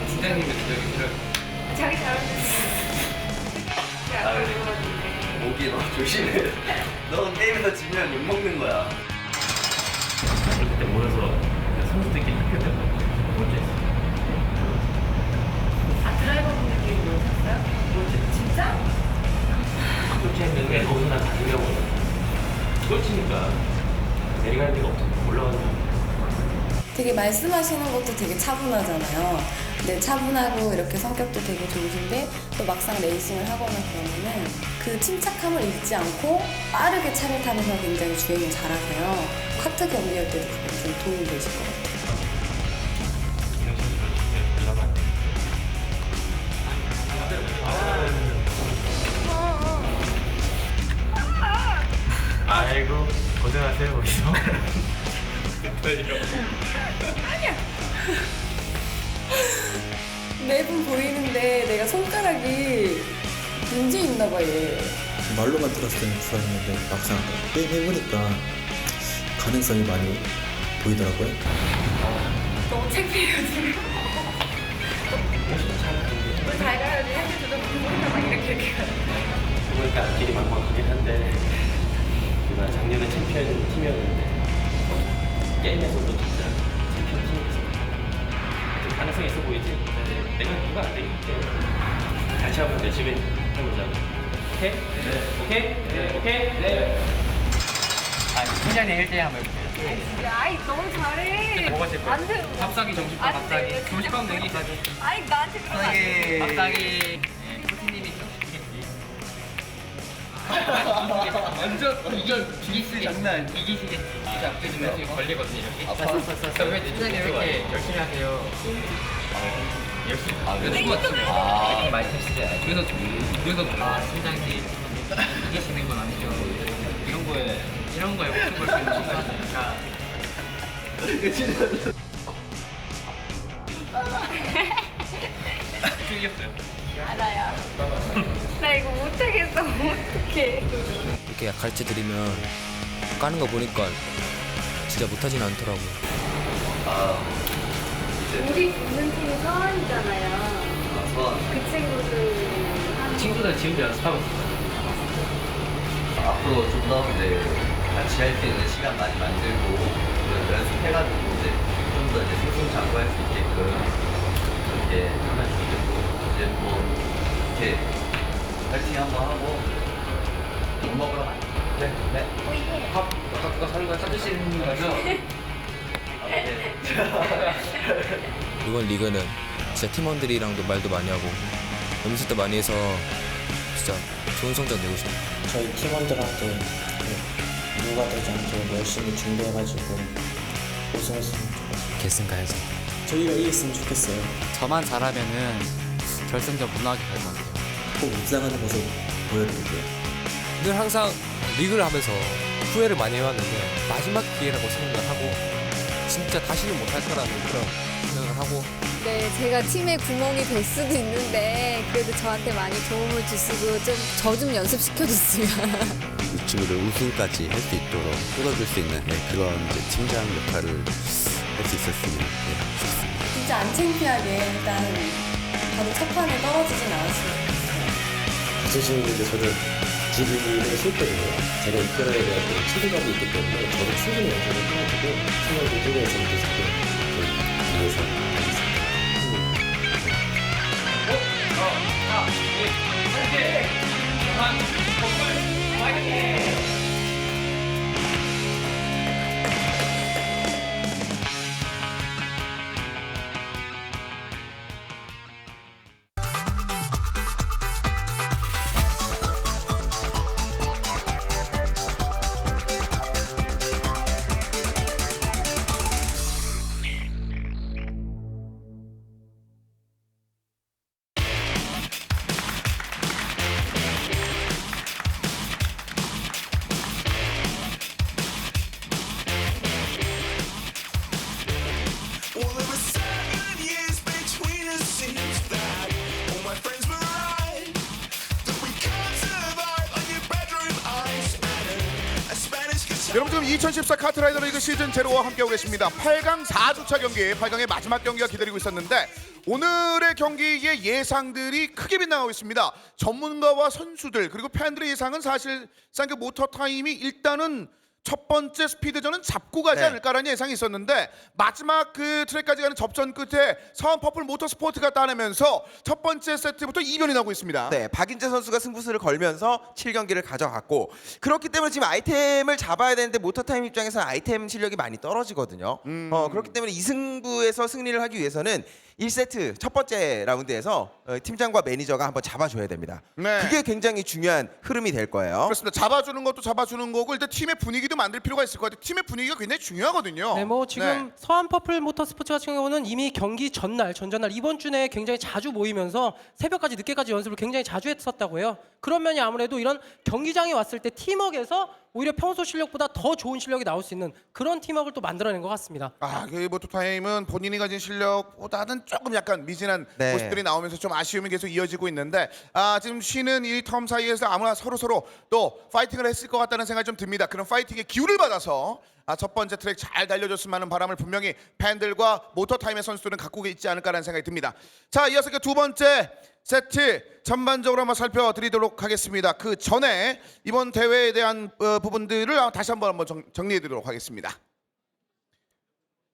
팀장님의 지적이 필요해. 자기 잘못했어. 목이 너 조심해. 너 게임에서 지면 욕 먹는 거야. 그때 모여서 선수들끼리 학교 때 혼자 있어. 아 드라이버분들끼리 모였었어요? 진짜? 꼴찌 했는데 거기서 난 다 이겨버려. 꼴찌니까 내려가는 데가 없어. 올라가는 데가 되게 말씀하시는 것도 되게 차분하잖아요. 근데 차분하고 이렇게 성격도 되게 좋으신데 또 막상 레이싱을 하거나 그러면은 그 침착함을 잃지 않고 빠르게 차를 타면서 굉장히 주행을 잘하세요. 카트 경기할 때도 그게 좀 도움이 되실 것 같아요. 아이고. 고생하세요 거기서. 아니야. 매분 보이는데 내가 손가락이 문제 있나 봐 얘. 말로만 들었을 때는 불안했는데 막상 게임 해보니까 가능성이 많이 보이더라고요. 너무 창피해요 지금. 우리 잘 가요. 사실 저도 막 이렇게 가요. 보니까 앞길이 막막하긴 한데 우리가 작년에 챔피언 팀이었는데 게임에서도 진짜 챔피언 팀이었어. 가능성이 있어 보이지? 근데 내가 누가 안 되기 때문에 같이 한번 열심히 해보자고. 오케이? 네. 오케이? 네. 오케이? 네. 팀장님 1대1 한번 해볼게요. 아이 너무 잘해. 뭐 하실 거예요? 안 돼. 밥사기 정식밥 안 밥사기. 돼. 정식밥 내기까지. 아이 나한테 그러면 안 돼. 밥사기. 코치님이 완전 이건 비기시겠지. 장난 이기시겠지. 앞에주면 걸리거든요 이렇게. 왜 팀장님 왜 이렇게 열심히 하세요? 열심히. 왜 누가 팀장님 많이 하시잖아요. 그래서 팀장님 이기시는 건 아니죠. 이런 거에 목숨 걸수 있는 순간이니까. 이겼어요. 알아요. 나 이거 못하겠어. 어떡해. 이렇게 가르쳐 드리면 까는 거 보니까 진짜 못하진 않더라고요. 우리 붙는 팀이 서원이잖아요. 그 친구들 지금도 연습하고 있어요. 앞으로 좀 더 이제 같이 할 때 있는 시간 많이 만들고 연습해가지고 이제 좀 더 이제 승승장구할 수 있게끔 그렇게 하면 좋겠고 이제 뭐 이렇게 파이팅 한번 하고 밥 먹으러 가요. 네. 밥 아까 그거 사는 거 사주시는 거죠? 이번 리그는 진짜 팀원들이랑도 말도 많이 하고 연습도 많이 해서 진짜 좋은 성적 내고 싶어요. 저희 팀원들한테 누가 되지 않도록 열심히 준비해가지고 우승했으면 좋겠어요. 결승 가야죠. 저희가 이겼으면 좋겠어요. 저만 잘하면은 결승전 못 나가게 될 것 같아요. 꼭 우승하는 모습 보여드릴게요. 늘 항상 리그를 하면서 후회를 많이 해왔는데 마지막 기회라고 생각을 하고 진짜 다시는 못할 거라는 그런 생각을 하고. 네, 제가 팀의 구멍이 될 수도 있는데 그래도 저한테 많이 도움을 주시고 좀 저 좀 연습시켜줬으면. 이 친구들 우승까지 할 수 있도록 끌어줄 수 있는 그런 이제 팀장 역할을 할 수 있었으면 좋겠습니다. 진짜 안 창피하게 일단 바로 첫 판에 떨어지진 않았으면 좋겠어요. 자신있는데 저는 지금의 실패예요. 제가 이끌어야 될 어떤 책임감이 있기 때문에 저도 충분히 연습을 해가지고 팀원들 중에서 계속 위해서 하겠습니다. 여러분 지금 2014 카트라이더 리그 시즌 제로와 함께하고 계십니다. 8강 4주차 경기, 8강의 마지막 경기가 기다리고 있었는데 오늘의 경기의 예상들이 크게 빗나가고 있습니다. 전문가와 선수들 그리고 팬들의 예상은 사실상 그 모터 타임이 일단은 첫 번째 스피드전은 잡고 가지 않을까라는 예상이 있었는데 마지막 그 트랙까지 가는 접전 끝에 서원 퍼플 모터스포츠가 따내면서 첫 번째 세트부터 이변이 나고 있습니다. 네, 박인재 선수가 승부수를 걸면서 7경기를 가져갔고 그렇기 때문에 지금 아이템을 잡아야 되는데 모터타임 입장에서는 아이템 실력이 많이 떨어지거든요. 그렇기 때문에 이 승부에서 승리를 하기 위해서는 1세트 첫 번째 라운드에서 팀장과 매니저가 한번 잡아줘야 됩니다. 네. 그게 굉장히 중요한 흐름이 될 거예요. 그렇습니다. 잡아주는 것도 잡아주는 거고 일단 팀의 분위기도 만들 필요가 있을 것 같아요. 팀의 분위기가 굉장히 중요하거든요. 네, 뭐 지금 네. 서한 퍼플 모터스포츠 같은 경우는 이미 경기 전날, 전전날 이번 주 내에 굉장히 자주 모이면서 새벽까지 늦게까지 연습을 굉장히 자주 했었다고 해요. 그런 면이 아무래도 이런 경기장에 왔을 때 팀워크에서 오히려 평소 실력보다 더 좋은 실력이 나올 수 있는 그런 팀워크를 또 만들어낸 것 같습니다. 그 모토타임은 본인이 가진 실력보다는 조금 약간 미진한 네. 모습들이 나오면서 좀 아쉬움이 계속 이어지고 있는데 지금 쉬는 이 텀 사이에서 아마 서로 또 파이팅을 했을 것 같다는 생각이 좀 듭니다. 그런 파이팅의 기운을 받아서 첫 번째 트랙 잘 달려줬으면 하는 바람을 분명히 팬들과 모터타임의 선수들은 갖고 있지 않을까라는 생각이 듭니다. 자, 이어서 그 두 번째 세트 전반적으로 한번 살펴드리도록 하겠습니다. 그 전에 이번 대회에 대한 부분들을 다시 한번 정리해드리도록 하겠습니다.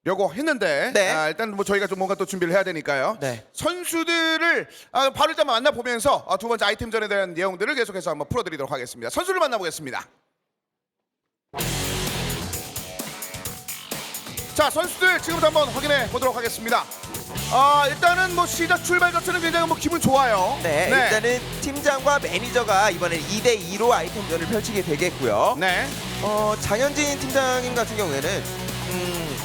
요거 했는데 일단 뭐 저희가 좀 뭔가 또 준비를 해야 되니까요. 선수들을 바로 일단 만나보면서 두 번째 아이템전에 대한 내용들을 계속해서 한번 풀어드리도록 하겠습니다. 선수를 만나보겠습니다. 자, 선수들 지금부터 한번 확인해 보도록 하겠습니다. 일단은 뭐 시작 출발 자체는 굉장히 뭐 기분 좋아요. 일단은 팀장과 매니저가 이번에 2대2로 아이템전을 펼치게 되겠고요. 장현진 팀장님 같은 경우에는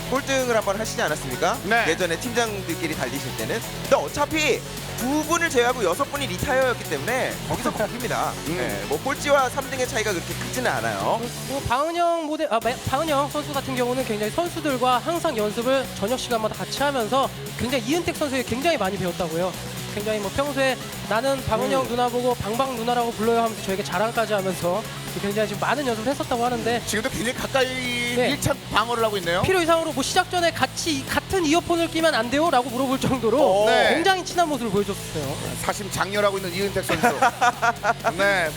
꼴등을 한번 하시지 않았습니까? 예전에 팀장들끼리 달리실 때는. 근데 어차피 두 분을 제외하고 6분이 리타이어였기 때문에 거기서 거깁니다. 뭐 꼴찌와 3등의 차이가 그렇게 크지는 않아요. 방은영 선수 같은 경우는 굉장히 선수들과 항상 연습을 저녁 시간마다 같이 하면서 굉장히 이은택 선수에게 굉장히 많이 배웠다고요. 굉장히 뭐 평소에 나는 방은영 누나 보고 방방 누나라고 불러요 하면서 저에게 자랑까지 하면서 굉장히 지금 많은 연습을 했었다고 하는데 지금도 굉장히 가까이 밀착 방어를 하고 있네요. 필요 이상으로 뭐 시작 전에 같은 이어폰을 끼면 안 돼요? 라고 물어볼 정도로 굉장히 친한 모습을 보여줬어요. 사심 장렬하고 있는 이은택 선수.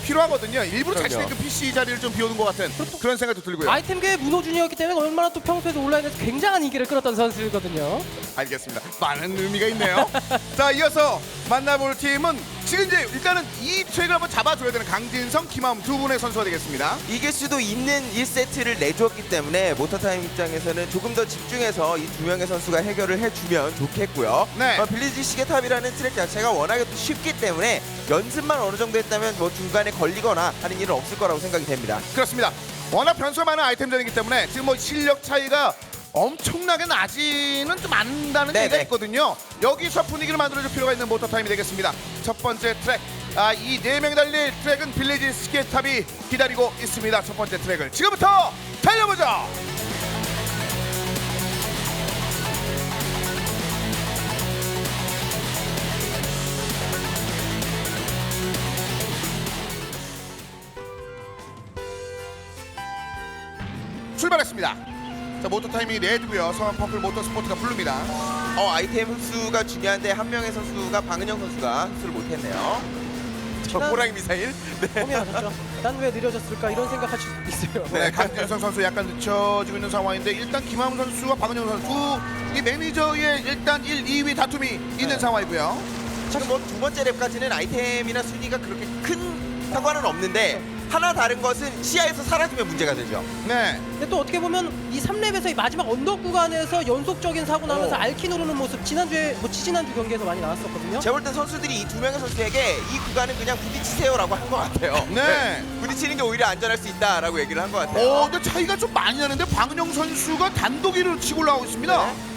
필요하거든요. 일부러 자신의 그 PC 자리를 좀 비우는 것 같은 그런 생각도 들고요. 아이템계의 문호준이었기 때문에 얼마나 또 평소에도 온라인에서 굉장한 인기를 끌었던 선수거든요. 알겠습니다. 많은 의미가 있네요. 자, 이어서 만나볼 팀은 지금 이제 일단은 이 트랙을 한번 잡아줘야 되는 강진성, 김하음 두 분의 선수가 되겠습니다. 이길 수도 있는 1세트를 내주었기 때문에 모터타임 입장에서는 조금 더 집중해서 이 두 명의 선수가 해결을 해주면 좋겠고요. 빌리지 시계탑이라는 트랙 자체가 워낙에 또 쉽기 때문에 연습만 어느 정도 했다면 뭐 중간에 걸리거나 하는 일은 없을 거라고 생각이 됩니다. 그렇습니다. 워낙 변수가 많은 아이템전이기 때문에 지금 뭐 실력 차이가 엄청나게 나지는 좀 않는다는 얘기가 있거든요. 여기서 분위기를 만들어줄 필요가 있는 모터타임이 되겠습니다. 첫 번째 트랙, 이 4명이 달릴 트랙은 빌리지 스케이탑이 기다리고 있습니다. 첫 번째 트랙을 지금부터 달려보죠. 출발했습니다. 자, 모터타임이 레드고요. 성원 퍼플 모터스포츠가 블루입니다. 아이템 흡수가 중요한데 한 명의 선수가 방은영 선수가 흡수를 못했네요. 저 호랑이 미사일. 고민하셨죠. 난 왜 느려졌을까 이런 생각하실 수도 있어요. 강진성 선수 약간 늦춰지고 있는 상황인데 일단 김하음 선수와 방은영 선수 이 매니저의 일단 1, 2위 다툼이 있는 상황이고요. 지금 뭐 두 번째 랩까지는 아이템이나 순위가 그렇게 큰 상관은 없는데 하나 다른 것은 시야에서 사라지면 문제가 되죠. 근데 또 어떻게 보면 이 3랩에서 이 마지막 언덕 구간에서 연속적인 사고 나면서 알키 누르는 모습 지난주에 지지난주 경기에서 많이 나왔었거든요. 제가 볼 땐 선수들이 이 두 명의 선수에게 이 구간은 그냥 부딪히세요라고 한 것 같아요. 부딪히는 게 오히려 안전할 수 있다라고 얘기를 한 것 같아요. 근데 차이가 좀 많이 나는데 방은영 선수가 단독 1위로 치고 올라가고 있습니다.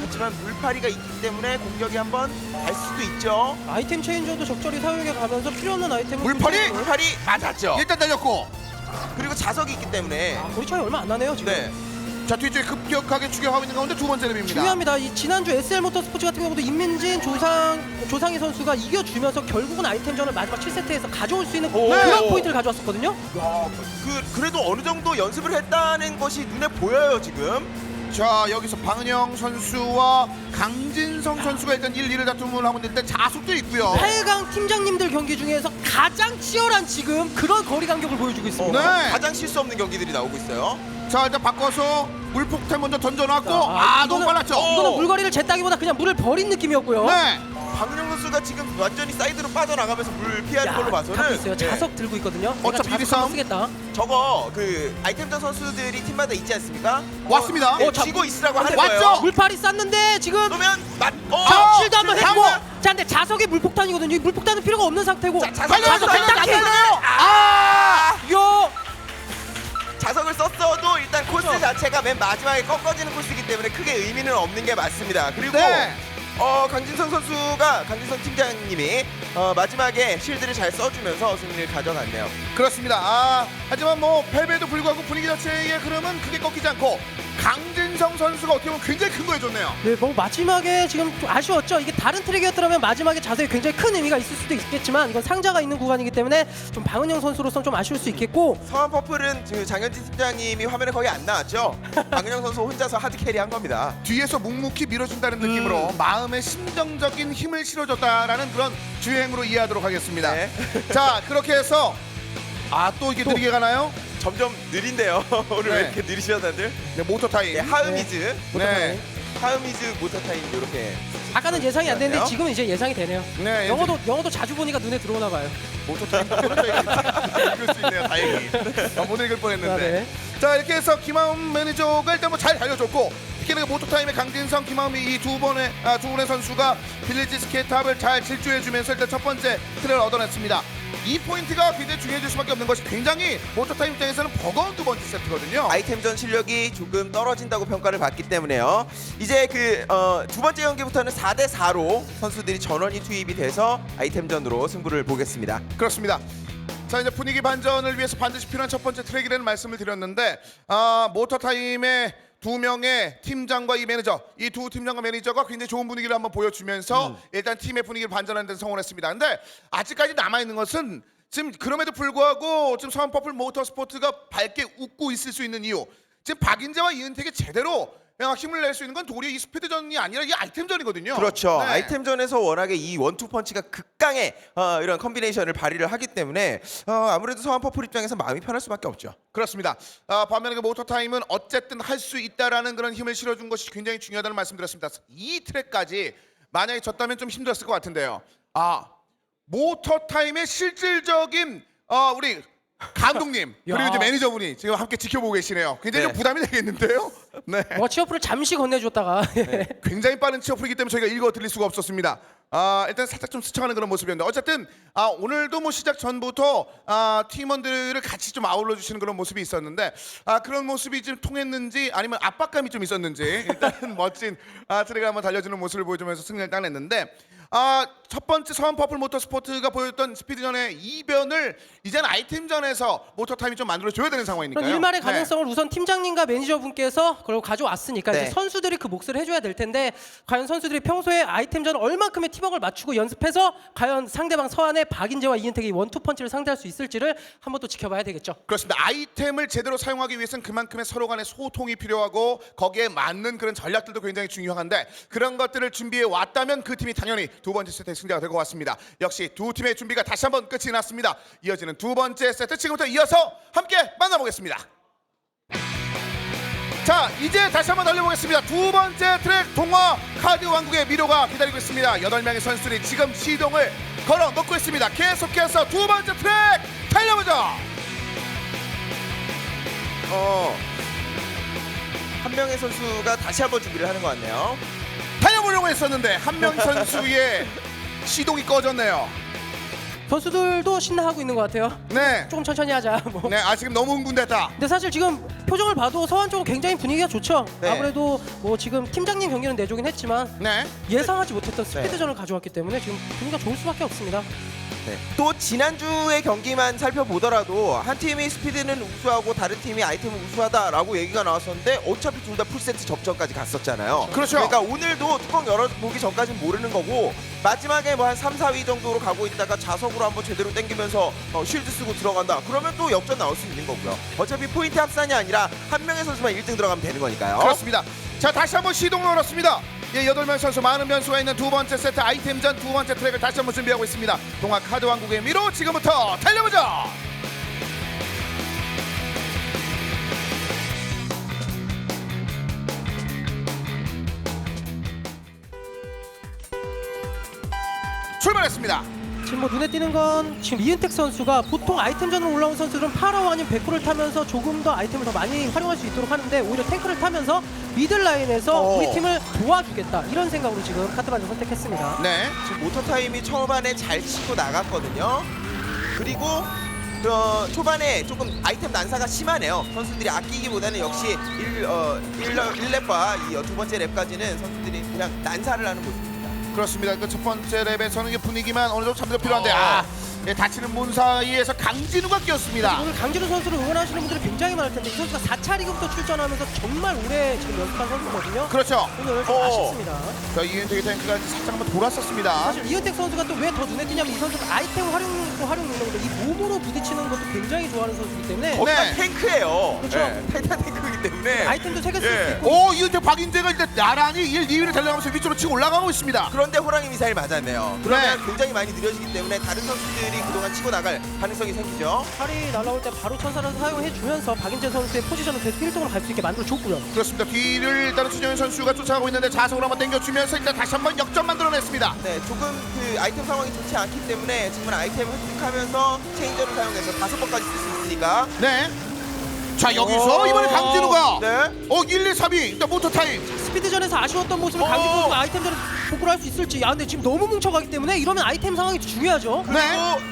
하지만 물파리가 있기 때문에 공격이 한번 갈 수도 있죠. 아이템 체인저도 적절히 사용해 가면서 필요 없는 아이템을 물파리 맞았죠. 일단 달렸고 그리고 자석이 있기 때문에 거리 차이 얼마 안 나네요 지금. 자, 뒤쪽에 급격하게 추격하고 있는 가운데 두 번째 랩입니다. 중요합니다. 이 지난주 SL 모터스포츠 같은 경우도 임민진, 조상희 선수가 이겨주면서 결국은 아이템전을 마지막 7세트에서 가져올 수 있는 그런 포인트를 가져왔었거든요. 그래도 어느 정도 연습을 했다는 것이 눈에 보여요 지금. 자, 여기서 방은영 선수와 강진성 선수가 일단 1, 2를 다툼을 하고 있는데 자숙도 있고요. 8강 팀장님들 경기 중에서 가장 치열한 지금 그런 거리 간격을 보여주고 있습니다. 가장 실수 없는 경기들이 나오고 있어요. 자, 일단 바꿔서 물폭탄 먼저 던져놨고 너무 빨랐죠. 이거는 물거리를 쟀다기보다 그냥 물을 버린 느낌이었고요. 방은영 선수가 지금 완전히 사이드로 빠져나가면서 물 피하는 걸로 봐서는 있어요. 자석 들고 있거든요. 어차피 1위 싸움 쓰겠다. 저거 그 아이템전 선수들이 팀마다 있지 않습니까? 왔습니다. 쥐고 있으라고 하는 왔죠? 거예요. 물파리 쐈는데 지금 그러면 자, 실드 한번 했고 자, 근데 자석이 물폭탄이거든요. 이 물폭탄은 필요가 없는 상태고 자석 딱히 자석을 썼어도 일단 코스 자체가 맨 마지막에 꺾어지는 코스이기 때문에 크게 의미는 없는 게 맞습니다. 그리고 강진성 팀장님이 마지막에 실드를 잘 써주면서 승리를 가져갔네요. 그렇습니다. 하지만 뭐 패배에도 불구하고 분위기 자체의 흐름은 크게 꺾이지 않고 강진성 선수가 어떻게 보면 굉장히 큰 거 해줬네요. 네, 뭐 마지막에 지금 좀 아쉬웠죠. 이게 다른 트랙이었더라면 마지막에 자세에 굉장히 큰 의미가 있을 수도 있겠지만 이건 상자가 있는 구간이기 때문에 좀 방은영 선수로서는 좀 아쉬울 수 있겠고 서한 퍼플은 장현진 팀장님이 화면에 거의 안 나왔죠. 방은영 선수 혼자서 하드 캐리한 겁니다. 뒤에서 묵묵히 밀어준다는 느낌으로 마음의 심정적인 힘을 실어줬다라는 그런 주행으로 이해하도록 하겠습니다. 네. 자, 그렇게 해서 또 이게 느리게 가나요? 점점 느린데요. 오늘 네. 왜 이렇게 느리시죠 다들? 네, 모터타임. 네, 하음이즈. 네. 하음이즈 모터타임 이렇게. 아까는 예상이 안 됐는데 지금은 이제 예상이 되네요. 네, 영어도 자주 보니까 눈에 들어오나 봐요. 모터타임 읽을 수 있네요. 다행히. 못 읽을 뻔했는데. 네. 자, 이렇게 해서 김하음 매니저가 일단 뭐 잘 달려줬고 특히나 모터타임의 강진성, 김하음이 이 두 분의 선수가 빌리지 스케이트합을 잘 질주해주면서 일단 첫 번째 틀을 얻어냈습니다. 이 포인트가 굉장히 중요해질 수밖에 없는 것이 굉장히 모터타임 입장에서는 버거운 두 번째 세트거든요. 아이템전 실력이 조금 떨어진다고 평가를 받기 때문에요. 이제 두 번째 경기부터는 4대4로 선수들이 전원이 투입이 돼서 아이템전으로 승부를 보겠습니다. 그렇습니다. 자, 이제 분위기 반전을 위해서 반드시 필요한 첫 번째 트랙이라는 말씀을 드렸는데 모터타임의 두 명의 팀장과 이 매니저, 이 두 팀장과 매니저가 굉장히 좋은 분위기를 한번 보여주면서 일단 팀의 분위기를 반전하는 데 성공했습니다. 근데 아직까지 남아있는 것은 지금 그럼에도 불구하고 지금 서한 퍼플 모터스포츠가 밝게 웃고 있을 수 있는 이유, 지금 박인재와 이은택이 제대로 힘을 낼 수 있는 건 도리어 이 스피드전이 아니라 이 아이템전이거든요. 그렇죠. 네. 아이템전에서 워낙에 이 원투 펀치가 극강의 이런 컨비네이션을 발휘를 하기 때문에 아무래도 서한 퍼플 입장에서 마음이 편할 수밖에 없죠. 그렇습니다. 반면에 그 모터타임은 어쨌든 할 수 있다라는 그런 힘을 실어준 것이 굉장히 중요하다는 말씀드렸습니다. 이 트랙까지 만약에 졌다면 좀 힘들었을 것 같은데요. 모터타임의 실질적인 우리 감독님 그리고 이제 매니저분이 지금 함께 지켜보고 계시네요. 굉장히 좀 부담이 되겠는데요. 네. 치어풀을 잠시 건네줬다가 굉장히 빠른 치어풀이기 때문에 저희가 읽어 드릴 수가 없었습니다. 일단 살짝 좀 스쳐가는 그런 모습이었는데 어쨌든 오늘도 뭐 시작 전부터 팀원들을 같이 좀 아울러 주시는 그런 모습이 있었는데 그런 모습이 좀 통했는지 아니면 압박감이 좀 있었는지 일단은 멋진 트랙을 한번 달려주는 모습을 보여주면서 승리를 따냈는데 첫 번째 서한 퍼플 모터스포츠가 보였던 스피드전의 이변을 이제는 아이템전에서 모터타임이 좀 만들어줘야 되는 상황이니까요. 일말의 가능성을 우선 팀장님과 매니저분께서 그걸 가져왔으니까 네. 이제 선수들이 그 몫을 해줘야 될 텐데 과연 선수들이 평소에 아이템전을 얼만큼의 팀워크를 맞추고 연습해서 과연 상대방 서한의 박인재와 이은택이 원투 펀치를 상대할 수 있을지를 한번 또 지켜봐야 되겠죠. 그렇습니다. 아이템을 제대로 사용하기 위해서는 그만큼의 서로 간의 소통이 필요하고 거기에 맞는 그런 전략들도 굉장히 중요한데 그런 것들을 준비해 왔다면 그 팀이 당연히 두 번째 세트의 승자가 될 것 같습니다. 역시 두 팀의 준비가 다시 한번 끝이 났습니다. 이어지는 두 번째 세트 지금부터 이어서 함께 만나보겠습니다. 자, 이제 다시 한번 달려보겠습니다. 두 번째 트랙 동화 카드 왕국의 미로가 기다리고 있습니다. 8명의 선수들이 지금 시동을 걸어 놓고 있습니다. 계속해서 두 번째 트랙 달려보죠. 한 명의 선수가 다시 한번 준비를 하는 것 같네요. 달려보려고 했었는데 한 명 선수의 시동이 꺼졌네요. 선수들도 신나하고 있는 것 같아요. 네. 조금 천천히 하자. 뭐. 네, 지금 너무 흥분됐다. 근데 사실 지금 표정을 봐도 서한 쪽은 굉장히 분위기가 좋죠. 네. 아무래도 뭐 지금 팀장님 경기는 내주긴 했지만 예상하지 못했던 스피드전을 가져왔기 때문에 지금 분위기가 좋을 수밖에 없습니다. 네. 또 지난주의 경기만 살펴보더라도 한 팀이 스피드는 우수하고 다른 팀이 아이템은 우수하다라고 얘기가 나왔었는데 어차피 둘 다 풀세트 접전까지 갔었잖아요. 그렇죠. 그러니까 오늘도 뚜껑 열어보기 전까지는 모르는 거고 마지막에 뭐 한 3, 4위 정도로 가고 있다가 자석으로 한번 제대로 당기면서 쉴드 쓰고 들어간다. 그러면 또 역전 나올 수 있는 거고요. 어차피 포인트 합산이 아니라 한 명의 선수만 1등 들어가면 되는 거니까요. 그렇습니다. 자, 다시 한번 시동을 걸었습니다. 8명 선수 많은 변수가 있는 두 번째 세트 아이템전 두 번째 트랙을 다시 한번 준비하고 있습니다. 동화 카드 왕국의 미로 지금부터 달려보죠. 출발했습니다. 지금 뭐 눈에 띄는 건 지금 이은택 선수가 보통 아이템전으로 올라온 선수들은 파라와 아니면 백호를 타면서 조금 더 아이템을 더 많이 활용할 수 있도록 하는데 오히려 탱크를 타면서 미들라인에서 우리 팀을 도와주겠다 이런 생각으로 지금 카트반을 선택했습니다. 네. 지금 모터타임이 초반에 잘 치고 나갔거든요. 그리고 초반에 조금 아이템 난사가 심하네요. 선수들이 아끼기보다는 역시 1랩과 이 두 번째 랩까지는 선수들이 그냥 난사를 하는 모습입니다. 그렇습니다. 그 첫 번째 랩에서는 이게 분위기만 어느 정도 참도 필요한데 예, 다치는 문 사이에서 강진우가 끼었습니다. 오늘 강진우 선수를 응원하시는 분들이 굉장히 많을 텐데 이 선수가 4차 리그부터 출전하면서 정말 오래 지금 연습한 선수거든요. 그렇죠. 오늘 좀 아쉽습니다. 자, 이은택의 탱크가 살짝 한번 돌았었습니다. 사실 이은택 선수가 또 왜 더 눈에 띄냐면 이 선수가 아이템 활용 능력인데 이 몸으로 부딪히는 것도 굉장히 좋아하는 선수이기 때문에 거기가 탱크예요. 그렇죠. 네, 타이탄 탱크이기 때문에 아이템도 챙겨 쓸 수 있고. 오, 이은택 박인재가 일단 나란히 1, 2위를 달려가면서 위쪽으로 치고 올라가고 있습니다. 그런데 호랑이 미사일 맞았네요. 그러면 굉장히 많이 느려지기 때문에 다른 선수들이 그동안 치고 나갈 가능성이 생기죠. 팔이 날아올 때 바로 천사를 사용해주면서 박인재 선수의 포지션을 계속 1등으로 갈 수 있게 만들어줬고요. 그렇습니다. 뒤를 일단은 준영현 선수가 쫓아가고 있는데 자석으로 한번 당겨주면서 일단 다시 한번 역전 만들어냈습니다. 네, 조금 그 아이템 상황이 좋지 않기 때문에 지금은 아이템을 획득하면서 체인저를 사용해서 5번까지 쓸 수 있으니까. 네. 자, 여기서 이번에 강진우가 네. 1, 2, 3위 일단 모터 타임. 스피드전에서 아쉬웠던 모습을 강진우 선수가 아이템전에 복구를 할 수 있을지. 야, 근데 지금 너무 뭉쳐가기 때문에 이러면 아이템 상황이 중요하죠. 네.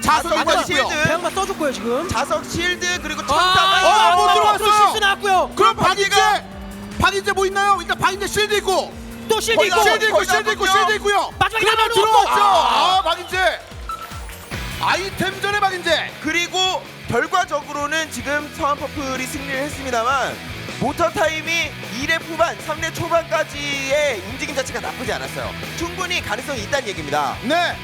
자석 실드. 대항마 써줬고요 지금. 자석 실드 그리고 못 못 들어왔어요. 실수 나왔고요. 그럼 박인재 뭐 있나요? 일단 박인재 실드 있고 또 실드 있고 실드 있고요. 마지막에 그러면 나가는 들어왔죠. 박인재. 아이템전의 박인재. 그리고 결과적으로는 지금 서한 퍼플이 승리를 했습니다만 모터 타임이 2렙 후반, 3렙 초반까지의 움직임 자체가 나쁘지 않았어요. 충분히 가능성이 있다는 얘기입니다. 네.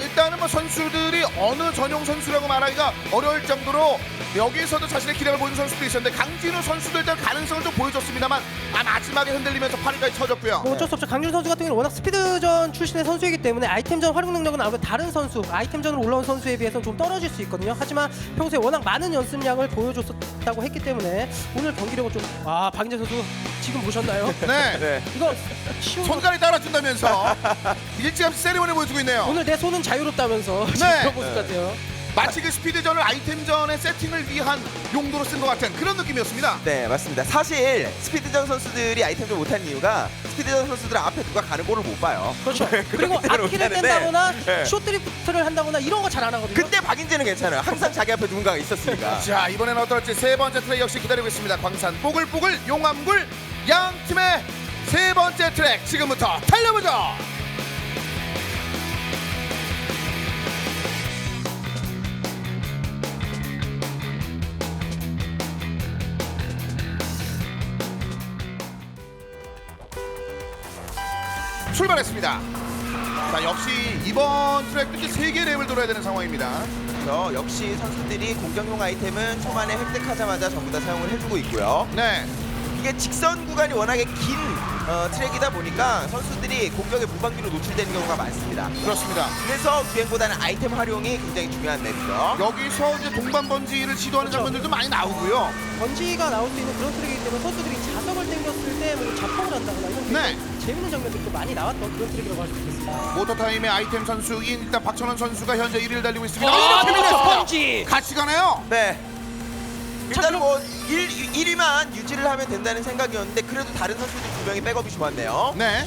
일단은 뭐 선수들이 어느 전용 선수라고 말하기가 어려울 정도로 여기서도 자신의 기량을 보여준 선수도 있었는데 강진우 선수도 일단 가능성을 좀 보여줬습니다만 마지막에 흔들리면서 파리까지 터졌고요. 뭐 어쩔 수 없죠. 강진우 선수 같은 경우는 워낙 스피드전 출신의 선수이기 때문에 아이템전 활용 능력은 아무래도 다른 선수, 아이템전으로 올라온 선수에 비해서는 좀 떨어질 수 있거든요. 하지만 평소에 워낙 많은 연습량을 보여줬다고 했기 때문에 오늘 경기력은 좀 박인재 선수 지금 보셨나요? 네. 이거 손가락이 따라준다면서 일찌감치 세리머니 보여주고 있네요. 오늘 내 손은 자유롭다면서 네. 그런 모습 같아요. 마치 그 스피드전을 아이템전의 세팅을 위한 용도로 쓴 것 같은 그런 느낌이었습니다. 네, 맞습니다. 사실 스피드전 선수들이 아이템전 못하는 이유가 스피드전 선수들은 앞에 누가 가는 골을 못 봐요. 그렇죠. 그리고 앞길을 뗀다거나 숏드리프트를 한다거나 이런 거 잘 안 하거든요. 그때 박인재는 괜찮아요. 항상 자기 앞에 누군가가 있었으니까. 자, 이번엔 어떨지 세 번째 트랙 역시 기다리고 있습니다. 광산 뽀글뽀글 용암굴 양 팀의 세 번째 트랙 지금부터 달려보죠. 출발했습니다. 자, 역시 이번 트랙도 이제 3개 랩을 돌아야 되는 상황입니다. 그렇죠. 역시 선수들이 공격용 아이템은 초반에 획득하자마자 전부 다 사용을 해주고 있고요. 네. 이게 직선 구간이 워낙에 긴 트랙이다 보니까 선수들이 공격의 무방비로 노출되는 경우가 많습니다. 그렇습니다. 그래서 주행보다는 아이템 활용이 굉장히 중요한 맵이죠. 여기서 이제 동반 번지를 시도하는 장면들도 많이 나오고요. 번지가 나올 수 있는 그런 트랙이기 때문에 선수들이 자석을 당겼을 때 뭐 자폭을 한다거나 이런 네. 재밌는 장면들도 많이 나왔던 그런 트랙이라고 할 수 있습니다. 모터타임의 아이템 선수인 일단 박천원 선수가 현재 1위를 달리고 있습니다. 번지! 같이 가나요? 네. 일단 뭐 1위만 유지를 하면 된다는 생각이었는데 그래도 다른 선수들 2명이 백업이 좋았네요. 네.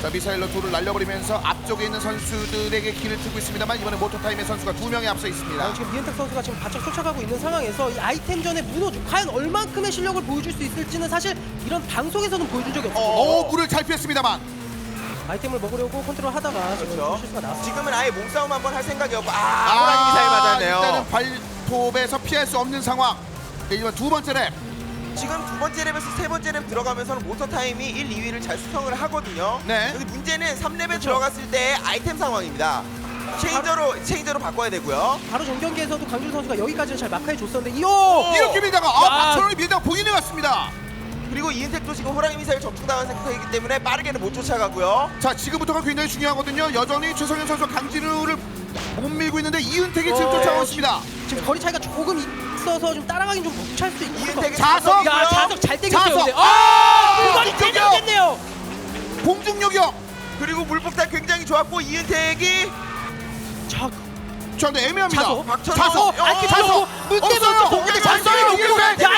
자, 미사일로 돌을 날려버리면서 앞쪽에 있는 선수들에게 길을 트고 있습니다만 이번에 모터타임의 선수가 2명이 앞서 있습니다. 지금 이은택 선수가 지금 바짝 쫓아가고 있는 상황에서 이 아이템전에 무너져 과연 얼만큼의 실력을 보여줄 수 있을지는 사실 이런 방송에서는 보여준 적이 없어요. 물을 잘 피했습니다만 아이템을 먹으려고 컨트롤 하다가 지금 실수가 나왔어요. 지금은 아예 몸싸움 한번 할 생각이었고 호랑이 미사일 맞았네요. 일단은 발톱에서 피할 수 없는 상황. 네, 이번 두 번째 랩. 지금 두 번째 랩에서 세 번째 랩 들어가면서는 모터 타임이 1, 2위를 잘 수성을 하거든요. 네. 여기 문제는 3랩에 들어갔을 때 아이템 상황입니다. 체인저로 바꿔야 되고요. 바로 전 경기에서도 강준 선수가 여기까지는 잘 마크해 줬었는데 이렇게 밀다가 박천원이 밀다가 본인이 왔습니다. 그리고 이은택도 지금 호랑이 미사일 적중당한 상태이기 때문에 빠르게는 못 쫓아가고요. 자, 지금부터가 굉장히 중요하거든요. 여전히 최성현 선수와 강진우를 못 밀고 있는데 이은택이 지금 쫓아가고 있습니다. 지금 거리 차이가 조금 있어서 좀 따라가긴 좀 벅찰 수 있고. 자석! 야, 자석 잘 땡겼어요. 근데. 그거리 제대로 됐네요. 공중요격! 그리고 물폭탄 굉장히 좋았고 이은택이 저 근데 애매합니다. 자석! 자석! 문대면서 근데 자석이 이은택!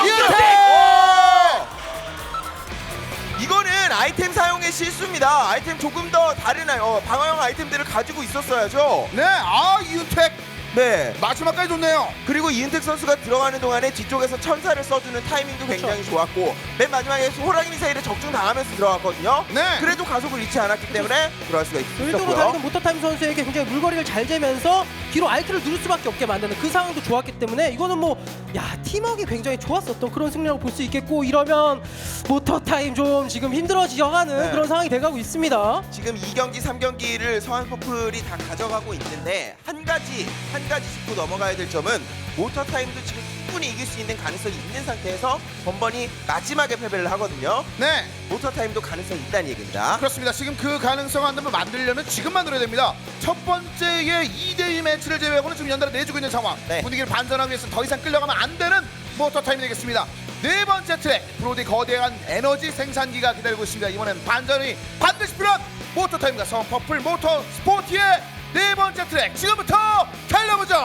이거는 아이템 사용의 실수입니다. 아이템 조금 더 다른 방어형 아이템들을 가지고 있었어야죠. 네, 이은택 네. 마지막까지 좋네요. 그리고 이은택 선수가 들어가는 동안에 뒤쪽에서 천사를 써주는 타이밍도 굉장히 좋았고 맨 마지막에 호랑이 미사일에 적중당하면서 들어갔거든요. 네. 그래도 가속을 잃지 않았기 때문에 들어갈 수가 왼쪽으로 있었고요. 달리는 모터타임 선수에게 굉장히 물거리를 잘 재면서 뒤로 알트를 누를 수밖에 없게 만드는 그 상황도 좋았기 때문에 이거는 뭐 팀워크가 굉장히 좋았었던 그런 승리라고 볼 수 있겠고, 이러면 모터타임 좀 지금 힘들어지어가는 네. 그런 상황이 돼가고 있습니다. 지금 2경기, 3경기를 서한 퍼플이 다 가져가고 있는데 한 가지 짚고 넘어가야 될 점은 모터타임도 지금 충분히 이길 수 있는 가능성이 있는 상태에서 번번이 마지막에 패배를 하거든요. 네. 모터타임도 가능성이 있다는 얘기입니다. 그렇습니다. 지금 그 가능성 한번 만들려면 지금 만들어야 됩니다. 첫 번째의 2대2 매치를 제외하고는 지금 연달아 내주고 있는 상황. 분위기를 반전하기 위해서는 더 이상 끌려가면 안 되는 모터타임이 되겠습니다. 네 번째 트랙, 브로디 거대한 에너지 생산기가 기다리고 있습니다. 이번엔 반전이 반드시 필요한 모터타임과 서한 퍼플 모터 스포티의 네 번째 트랙, 지금부터 달려보죠.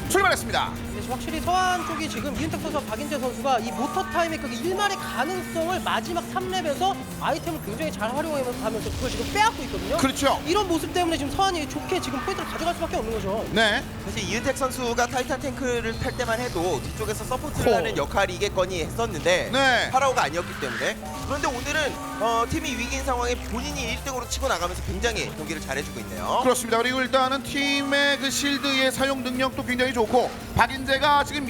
출발했습니다. 확실히 서한 쪽이 지금 이은택 선수와 박인재 선수가 이 모터타임의 그 일말의 가능성을 마지막 3렙에서 아이템을 굉장히 잘 활용하면서 그걸 지금 빼앗고 있거든요. 그렇죠. 이런 모습 때문에 지금 서한이 좋게 지금 포인트를 가져갈 수밖에 없는 거죠. 네. 사실 이은택 선수가 타이탄 탱크를 탈 때만 해도 뒤쪽에서 서포트를 하는 역할이겠거니 했었는데 네. 파라오가 아니었기 때문에. 그런데 오늘은 팀이 위기인 상황에 본인이 1등으로 치고 나가면서 굉장히 경기를 잘해주고 있네요. 그렇습니다. 그리고 일단은 팀의 그 실드의 사용 능력도 굉장히 좋고 박인재가 지금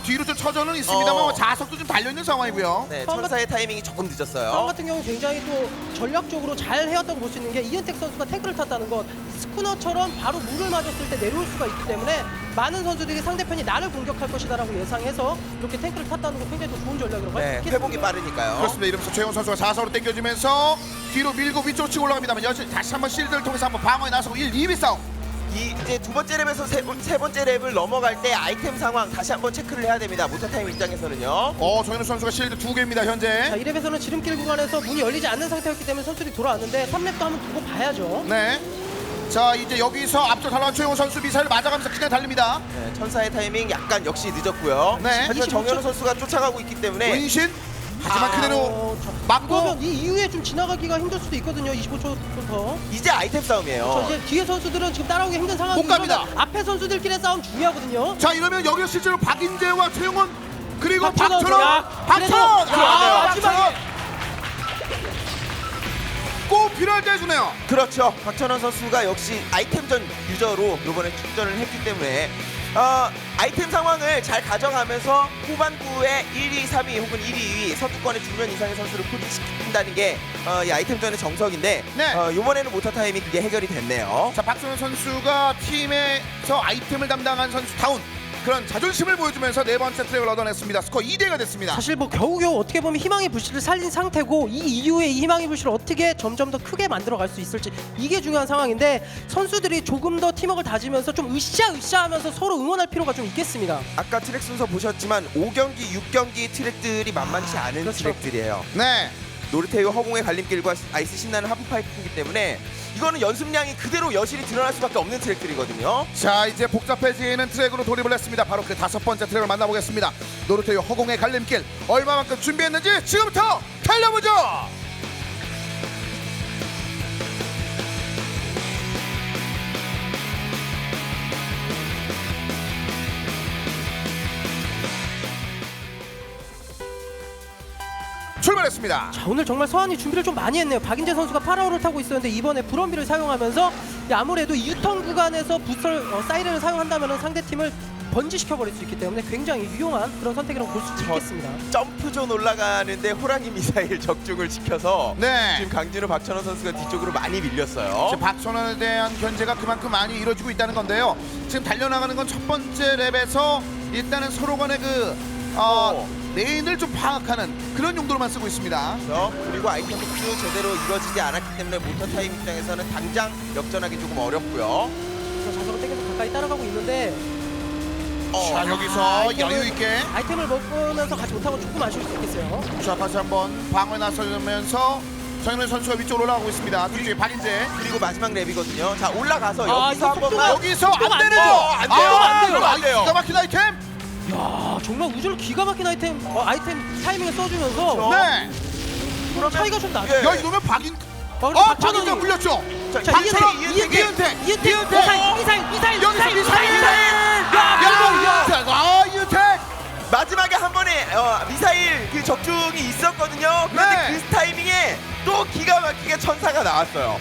뒤로 좀 처져는 있습니다만 자석도 좀 달려있는 상황이고요. 네, 천사의 타이밍이 조금 늦었어요. 서한 같은 경우 굉장히 또 전략적으로 잘 해왔다고 볼 수 있는 게 이은택 선수가 탱크를 탔다는 것, 스쿠너처럼 바로 물을 맞았을 때 내려올 수가 있기 때문에 많은 선수들이 상대편이 나를 공격할 것이다라고 예상해서 이렇게 탱크를 탔다는 거 굉장히 또 좋은 전략이라고 할수 있겠습니다. 회복이 빠르니까요. 그렇습니다. 이러면서 최영 선수가 4사로 당겨주면서 뒤로 밀고 위쪽으로 치고 올라갑니다만 여전히 다시 한번 실드를 통해서 한번 방어에 나서고 1, 2위 싸움. 이제 두 번째 랩에서 세 번째 랩을 넘어갈 때 아이템 상황 다시 한번 체크를 해야 됩니다. 모터타임 입장에서는요. 정현우 선수가 실드 2개입니다 현재. 자, 1렙에서는 지름길 구간에서 문이 열리지 않는 상태였기 때문에 선수들이 돌아왔는데 3렙도 한번 두고 봐야죠. 네. 자, 이제 여기서 앞쪽 달라온 최영호 선수 미사일 맞아가면서 그냥 달립니다. 네, 천사의 타이밍 약간 역시 늦었고요. 네. 하지만 정현우 선수가 쫓아가고 있기 때문에 은신. 하지만 그대로 막고. 그러면 이 이후에 좀 지나가기가 힘들 수도 있거든요. 25초부터. 이제 아이템 싸움이에요. 이제 뒤에 선수들은 지금 따라오기 힘든 상황이고 못 갑니다. 앞에 선수들끼리의 싸움 중요하거든요. 자, 이러면 여기서 실제로 박인재와 최용원 그리고 박찬원, 박찬원 마지막에 꼭 필요할 때 해주네요. 그렇죠. 박찬원 선수가 역시 아이템전 유저로 이번에 출전을 했기 때문에 아이템 상황을 잘 가져가면서 후반부에 1, 2, 3위 혹은 1, 2위 선두권의 중면 이상의 선수를 포진시킨다는 게 이 아이템전의 정석인데 이번에는 모터타임이 그게 해결이 됐네요. 자, 박선호 선수가 팀에서 아이템을 담당한 선수다운 그런 자존심을 보여주면서 네 번째 트랙을 얻어냈습니다. 스코어 2대가 됐습니다. 사실 뭐 겨우겨우 어떻게 보면 희망의 불씨를 살린 상태고 이 이후에 이 희망의 불씨를 어떻게 점점 더 크게 만들어갈 수 있을지 이게 중요한 상황인데 선수들이 조금 더 팀워크를 다지면서 좀 으쌰으쌰하면서 서로 응원할 필요가 좀 있겠습니다. 아까 트랙 순서 보셨지만 5경기, 6경기 트랙들이 만만치 않은 그렇죠. 트랙들이에요. 네. 노르테유 허공의 갈림길과 아이스 신나는 하프파이프이기 때문에 이거는 연습량이 그대로 여실히 드러날 수밖에 없는 트랙들이거든요. 자, 이제 복잡해지는 트랙으로 돌입을 했습니다. 바로 그 다섯 번째 트랙을 만나보겠습니다. 노르테유 허공의 갈림길 얼마만큼 준비했는지 지금부터 달려보죠. 출발했습니다. 자, 오늘 정말 서한이 준비를 좀 많이 했네요. 박인재 선수가 파라오를 타고 있었는데 이번에 브럼비를 사용하면서 아무래도 이 유턴 구간에서 부설 사이렌을 사용한다면 상대팀을 번지시켜버릴 수 있기 때문에 굉장히 유용한 그런 선택이라고 볼 수 있겠습니다. 점프존 올라가는데 호랑이 미사일 적중을 지켜서 지금 강진우 박찬호 선수가 뒤쪽으로 많이 밀렸어요. 지금 박선원에 대한 견제가 그만큼 많이 이루어지고 있다는 건데요. 지금 달려나가는 건 첫 번째 랩에서 일단은 서로 간의 레인을 좀 파악하는 그런 용도로만 쓰고 있습니다. 그렇죠. 그리고 아이템 흡수 제대로 이루어지지 않았기 때문에 모터타임 입장에서는 당장 역전하기 조금 어렵고요. 자석을 땡겨서 가까이 따라가고 있는데 자, 여기서 여유있게 아이템을 먹으면서 가지 못하고 조금 아쉬울 수 있겠어요. 자, 다시 한번 방어에 나서면서 정현우 선수가 위쪽으로 올라가고 있습니다. 뒤쪽에 박인재. 그리고 마지막 랩이거든요. 자, 올라가서 여기서 한 번만. 여기서 안 되죠. 안 돼요. 기가 막힌 아이템. 야, 정말 우주를 기가 막힌 아이템 타이밍을 써주면서 네. 지금 차이가 좀 나죠. 야 이러면 박인. 근데 박인자 물렸죠. 자, 박인자 이은택. 미사일. 여기서 미사일. 이은택. 마지막에 한 번에 미사일 그 적중이 있었거든요. 그런데 네. 그 타이밍에 또 기가 막히게 천사가 나왔어요.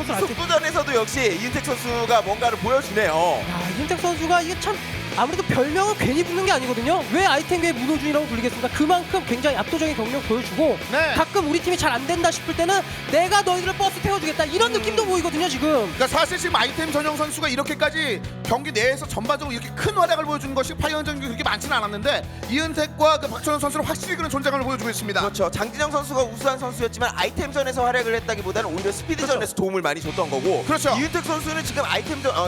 이 속도전에서도 역시 이은택 선수가 뭔가를 보여주네요. 이은택 선수가 이게 참 아무래도 별명은 괜히 붙는 게 아니거든요. 왜 아이템계의 문호준이라고 불리겠습니까? 그만큼 굉장히 압도적인 경력 보여주고 가끔 우리 팀이 잘 안 된다 싶을 때는 내가 너희들을 버스 태워주겠다 이런 느낌도 보이거든요 지금. 그러니까 사실 지금 아이템 전용 선수가 이렇게까지 경기 내에서 전반적으로 이렇게 큰 활약을 보여준 것이 8강 전기 그렇게 많지는 않았는데 이은택과 그 박천원 선수는 확실히 그런 존재감을 보여주고 있습니다. 그렇죠. 장진영 선수가 우수한 선수였지만 아이템전에서 활약을 했다기보다는 오히려 스피드전에서 도움을 많이 줬던 거고. 그렇죠. 이은택 선수는 지금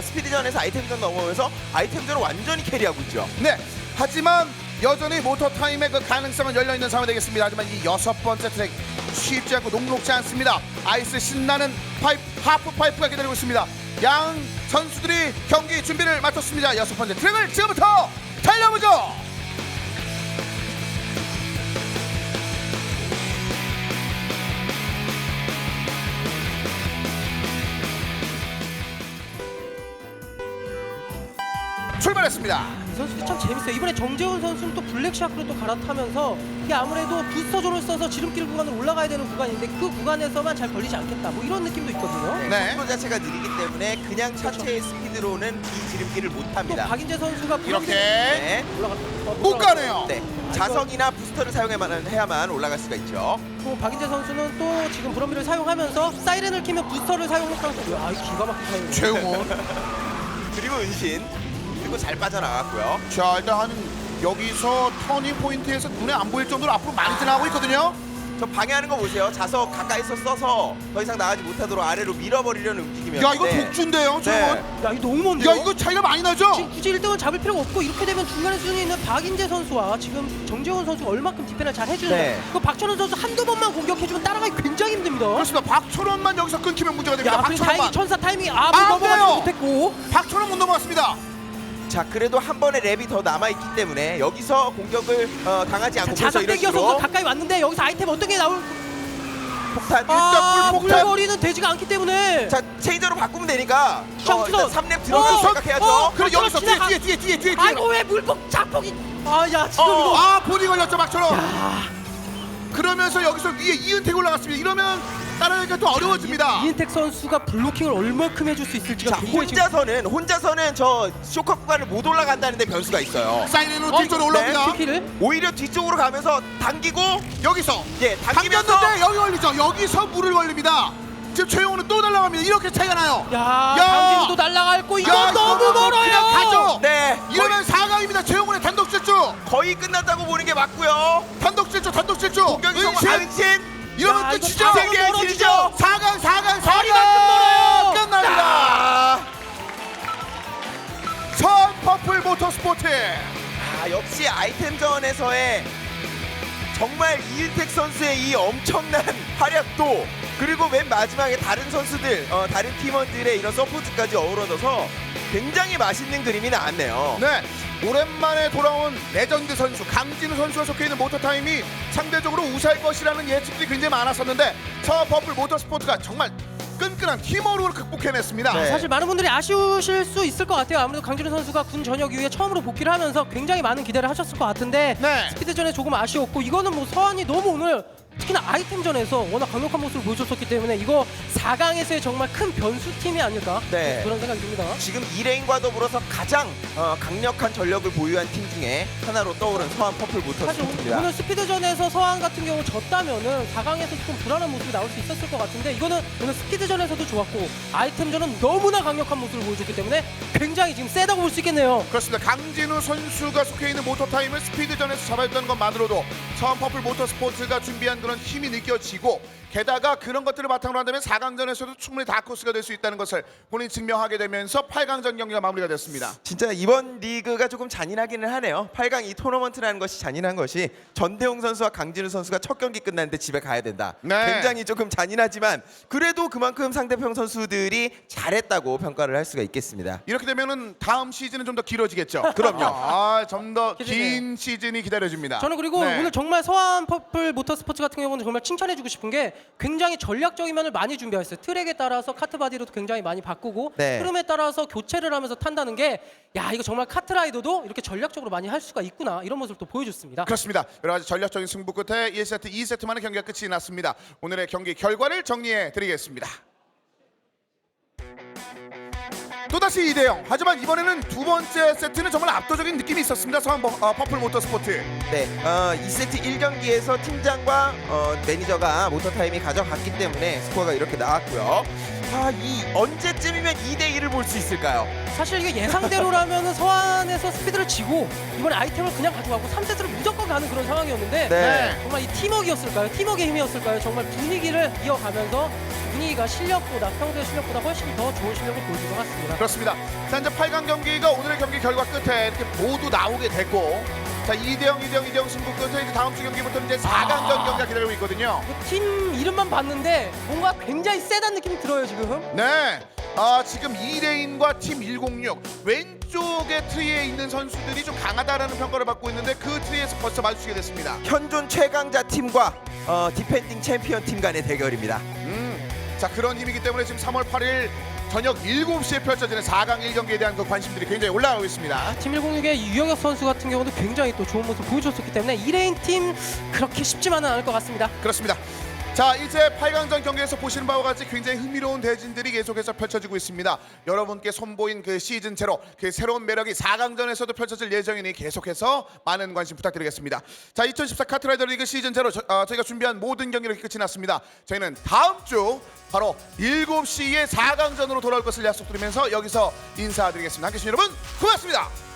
스피드전에서 아이템전 넘어오면서 아이템전을 완전히 캐리하고 있죠. 네. 하지만 여전히 모터타임의 그 가능성은 열려있는 상황이 되겠습니다. 하지만 이 6번째 트랙 쉽지 않고 녹록지 않습니다. 아이스 신나는 하프 파이프가 기다리고 있습니다. 양 선수들이 경기 준비를 마쳤습니다. 6번째 트랙을 지금부터 달려보죠. 출발했습니다. 이 선수도 참 재밌어요. 이번에 정재훈 선수는 또 블랙샤크로 또 갈아타면서 이게 아무래도 부스터존을 써서 지름길 구간으로 올라가야 되는 구간인데 그 구간에서만 잘 걸리지 않겠다. 뭐 이런 느낌도 있거든요. 속도 자체가 느리기 때문에 그냥 차체의 스피드로는 이 지름길을 못 또 합니다. 박인재 선수가 이렇게 못 가네요. 네. 자석이나 부스터를 사용해야만 올라갈 수가 있죠. 또 박인재 선수는 또 지금 브럼비를 사용하면서 사이렌을 키면 부스터를 사용했다는 소리야. 기가 막힌 사용. 최웅원 그리고 은신 그리고 잘 빠져나갔고요. 자 일단 여기서 터닝 포인트에서 눈에 안 보일 정도로 앞으로 많이 지나가고 있거든요. 저 방해하는 거 보세요. 자석 가까이서 써서 더 이상 나가지 못하도록 아래로 밀어버리려는 움직임이었는데. 야 이거 독주인데요, 최웅원. 야 이거 너무 먼데요? 야 이거 차이가 많이 나죠? 지금 굳이 1등을 잡을 필요가 없고 이렇게 되면 중간에 순위 있는 박인재 선수와 지금 정재훈 선수가 얼마큼 디펜을 잘 해주는데 그 박철원 선수 한두 번만 공격해주면 따라가기 굉장히 힘듭니다. 그렇습니다. 박철원만 여기서 끊기면 문제가 됩니다. 야, 박철원만. 다행히 천사 타이밍 넘어가지 못했고. 박철원 못 넘어갔습니다. 자 그래도 한 번의 랩이 더 남아있기 때문에 여기서 공격을 당하지 않고 자석 땡겨서 가까이 왔는데 여기서 아이템 어떤 게 나올 폭탄 일단 물거리는 되지가 않기 때문에 자 체인저로 바꾸면 되니까 자, 일단 3랩 들어갈 생각해야죠. 그리고 여기서 뒤에 아이고 왜 물폭 자폭이 야 지금 이거 본이 걸렸죠 박철원. 그러면서 여기서 위에 이은택 올라갔습니다. 이러면 따라가기가 또 어려워집니다. 이은택 선수가 블로킹을 얼마큼 해줄 수 있을지가 자 혼자서는 저 쇼커 구간을 못 올라간다는데 변수가 있어요. 사이렌으로 뒤쪽으로 올라옵니다. 오히려 뒤쪽으로 가면서 당기고 여기서 당기면서 당겼는데 여기 걸리죠. 여기서 물을 걸립니다. 지금 최용훈은 또 날아갑니다. 이렇게 차이가 나요. 야 강진도 날아갈고 이거 너무 멀어요. 그냥 가죠. 네. 이러면 4강입니다. 최용훈의 단독 질주. 거의 끝났다고 보는 게 맞고요. 단독 질주. 은신. 이러면 끝이죠. 멀어지죠. 4강 멀어요. 끝납니다. 선 퍼플 모터스포츠. 역시 아이템전에서의 정말 이은택 선수의 이 엄청난 활약도 그리고 맨 마지막에 다른 선수들, 다른 팀원들의 이런 서포트까지 어우러져서 굉장히 맛있는 그림이 나왔네요. 네, 오랜만에 돌아온 레전드 선수 강진우 선수가 속해 있는 모터타임이 상대적으로 우세할 것이라는 예측들이 굉장히 많았었는데 저 퍼플 모터스포츠가 정말 끈끈한 팀워크를 극복해냈습니다. 사실 많은 분들이 아쉬우실 수 있을 것 같아요. 아무래도 강진우 선수가 군 전역 이후에 처음으로 복귀를 하면서 굉장히 많은 기대를 하셨을 것 같은데 스피드전에 조금 아쉬웠고 이거는 뭐 서한이 너무 오늘 특히나 아이템전에서 워낙 강력한 모습을 보여줬었기 때문에 이거 4강에서의 정말 큰 변수팀이 아닐까 그런 생각이 듭니다. 지금 2레인과 더불어서 가장 강력한 전력을 보유한 팀 중에 하나로 떠오른 서한 퍼플 모터스포츠입니다. 오늘 스피드전에서 서한 같은 경우 졌다면은 4강에서 좀 불안한 모습이 나올 수 있었을 것 같은데 이거는 오늘 스피드전에서도 좋았고 아이템전은 너무나 강력한 모습을 보여줬기 때문에 굉장히 지금 세다고 볼 수 있겠네요. 그렇습니다. 강진우 선수가 속해 있는 모터타임을 스피드전에서 잡아줬다는 것만으로도 서한 퍼플 모터스포츠가 준비한 그런 힘이 느껴지고 게다가 그런 것들을 바탕으로 한다면 4강전에서도 충분히 다크호스가 될 수 있다는 것을 본인이 증명하게 되면서 8강전 경기가 마무리가 됐습니다. 진짜 이번 리그가 조금 잔인하기는 하네요. 8강 이 토너먼트라는 것이 잔인한 것이 전대웅 선수와 강진우 선수가 첫 경기 끝났는데 집에 가야 된다. 굉장히 조금 잔인하지만 그래도 그만큼 상대편 선수들이 잘했다고 평가를 할 수가 있겠습니다. 이렇게 되면은 다음 시즌은 좀 더 길어지겠죠. 그럼요. 좀 더 긴 시즌이 기다려집니다. 저는 그리고 네. 오늘 정말 서한 퍼플 모터스포츠가 같은 경우는 정말 칭찬해주고 싶은 게 굉장히 전략적인 면을 많이 준비했어요. 트랙에 따라서 카트 바디로도 굉장히 많이 바꾸고 네. 흐름에 따라서 교체를 하면서 탄다는 게 야 이거 정말 카트라이더도 이렇게 전략적으로 많이 할 수가 있구나 이런 모습을 또 보여줬습니다. 그렇습니다. 여러 가지 전략적인 승부 끝에 1세트, 2세트 만에 경기가 끝이 났습니다. 오늘의 경기 결과를 정리해 드리겠습니다. 또다시 2대0. 하지만 이번에는 두 번째 세트는 정말 압도적인 느낌이 있었습니다. 서한 퍼플 모터스포트. 네, 2세트 1경기에서 팀장과 매니저가 모터타임이 가져갔기 때문에 스코어가 이렇게 나왔고요. 이 언제쯤이면 2대1을 볼 수 있을까요? 사실 이게 예상대로라면 서한에서 스피드를 지고 이번에 아이템을 그냥 가져가고 3세트를 무조건 가는 그런 상황이었는데 네. 정말 이 팀워크였을까요? 팀워크의 힘이었을까요? 정말 분위기를 이어가면서 분위기가 실력보다 평소의 실력보다 훨씬 더 좋은 실력을 보여준 것 같습니다. 그렇습니다. 자, 이제 8강 경기가 오늘의 경기 결과 끝에 이렇게 모두 나오게 됐고, 자 2대0 승부 끝에 이제 다음 주 경기부터는 이제 4강전 경기가 기다리고 있거든요. 팀 이름만 봤는데 뭔가 굉장히 세다는 느낌이 들어요 지금. 네. 지금 2레인과 팀 106 왼쪽의 트리에 있는 선수들이 좀 강하다라는 평가를 받고 있는데 그 트리에서 벌써 마주치게 됐습니다. 현존 최강자 팀과 디펜딩 챔피언 팀 간의 대결입니다. 자 그런 힘이기 때문에 지금 3월 8일 저녁 7시에 펼쳐지는 4강 1경기에 대한 그 관심들이 굉장히 올라가고 있습니다. 팀 106의 유영혁 선수 같은 경우도 굉장히 또 좋은 모습 보여줬었기 때문에 2레인 팀 그렇게 쉽지만은 않을 것 같습니다. 그렇습니다. 자 이제 8강전 경기에서 보시는 바와 같이 굉장히 흥미로운 대진들이 계속해서 펼쳐지고 있습니다. 여러분께 선보인 그 시즌 제로 그 새로운 매력이 4강전에서도 펼쳐질 예정이니 계속해서 많은 관심 부탁드리겠습니다. 자 2014 카트라이더 리그 시즌 제로 저희가 준비한 모든 경기를 끝이 났습니다. 저희는 다음 주 바로 7시에 4강전으로 돌아올 것을 약속드리면서 여기서 인사드리겠습니다. 함께해 주신 여러분 고맙습니다.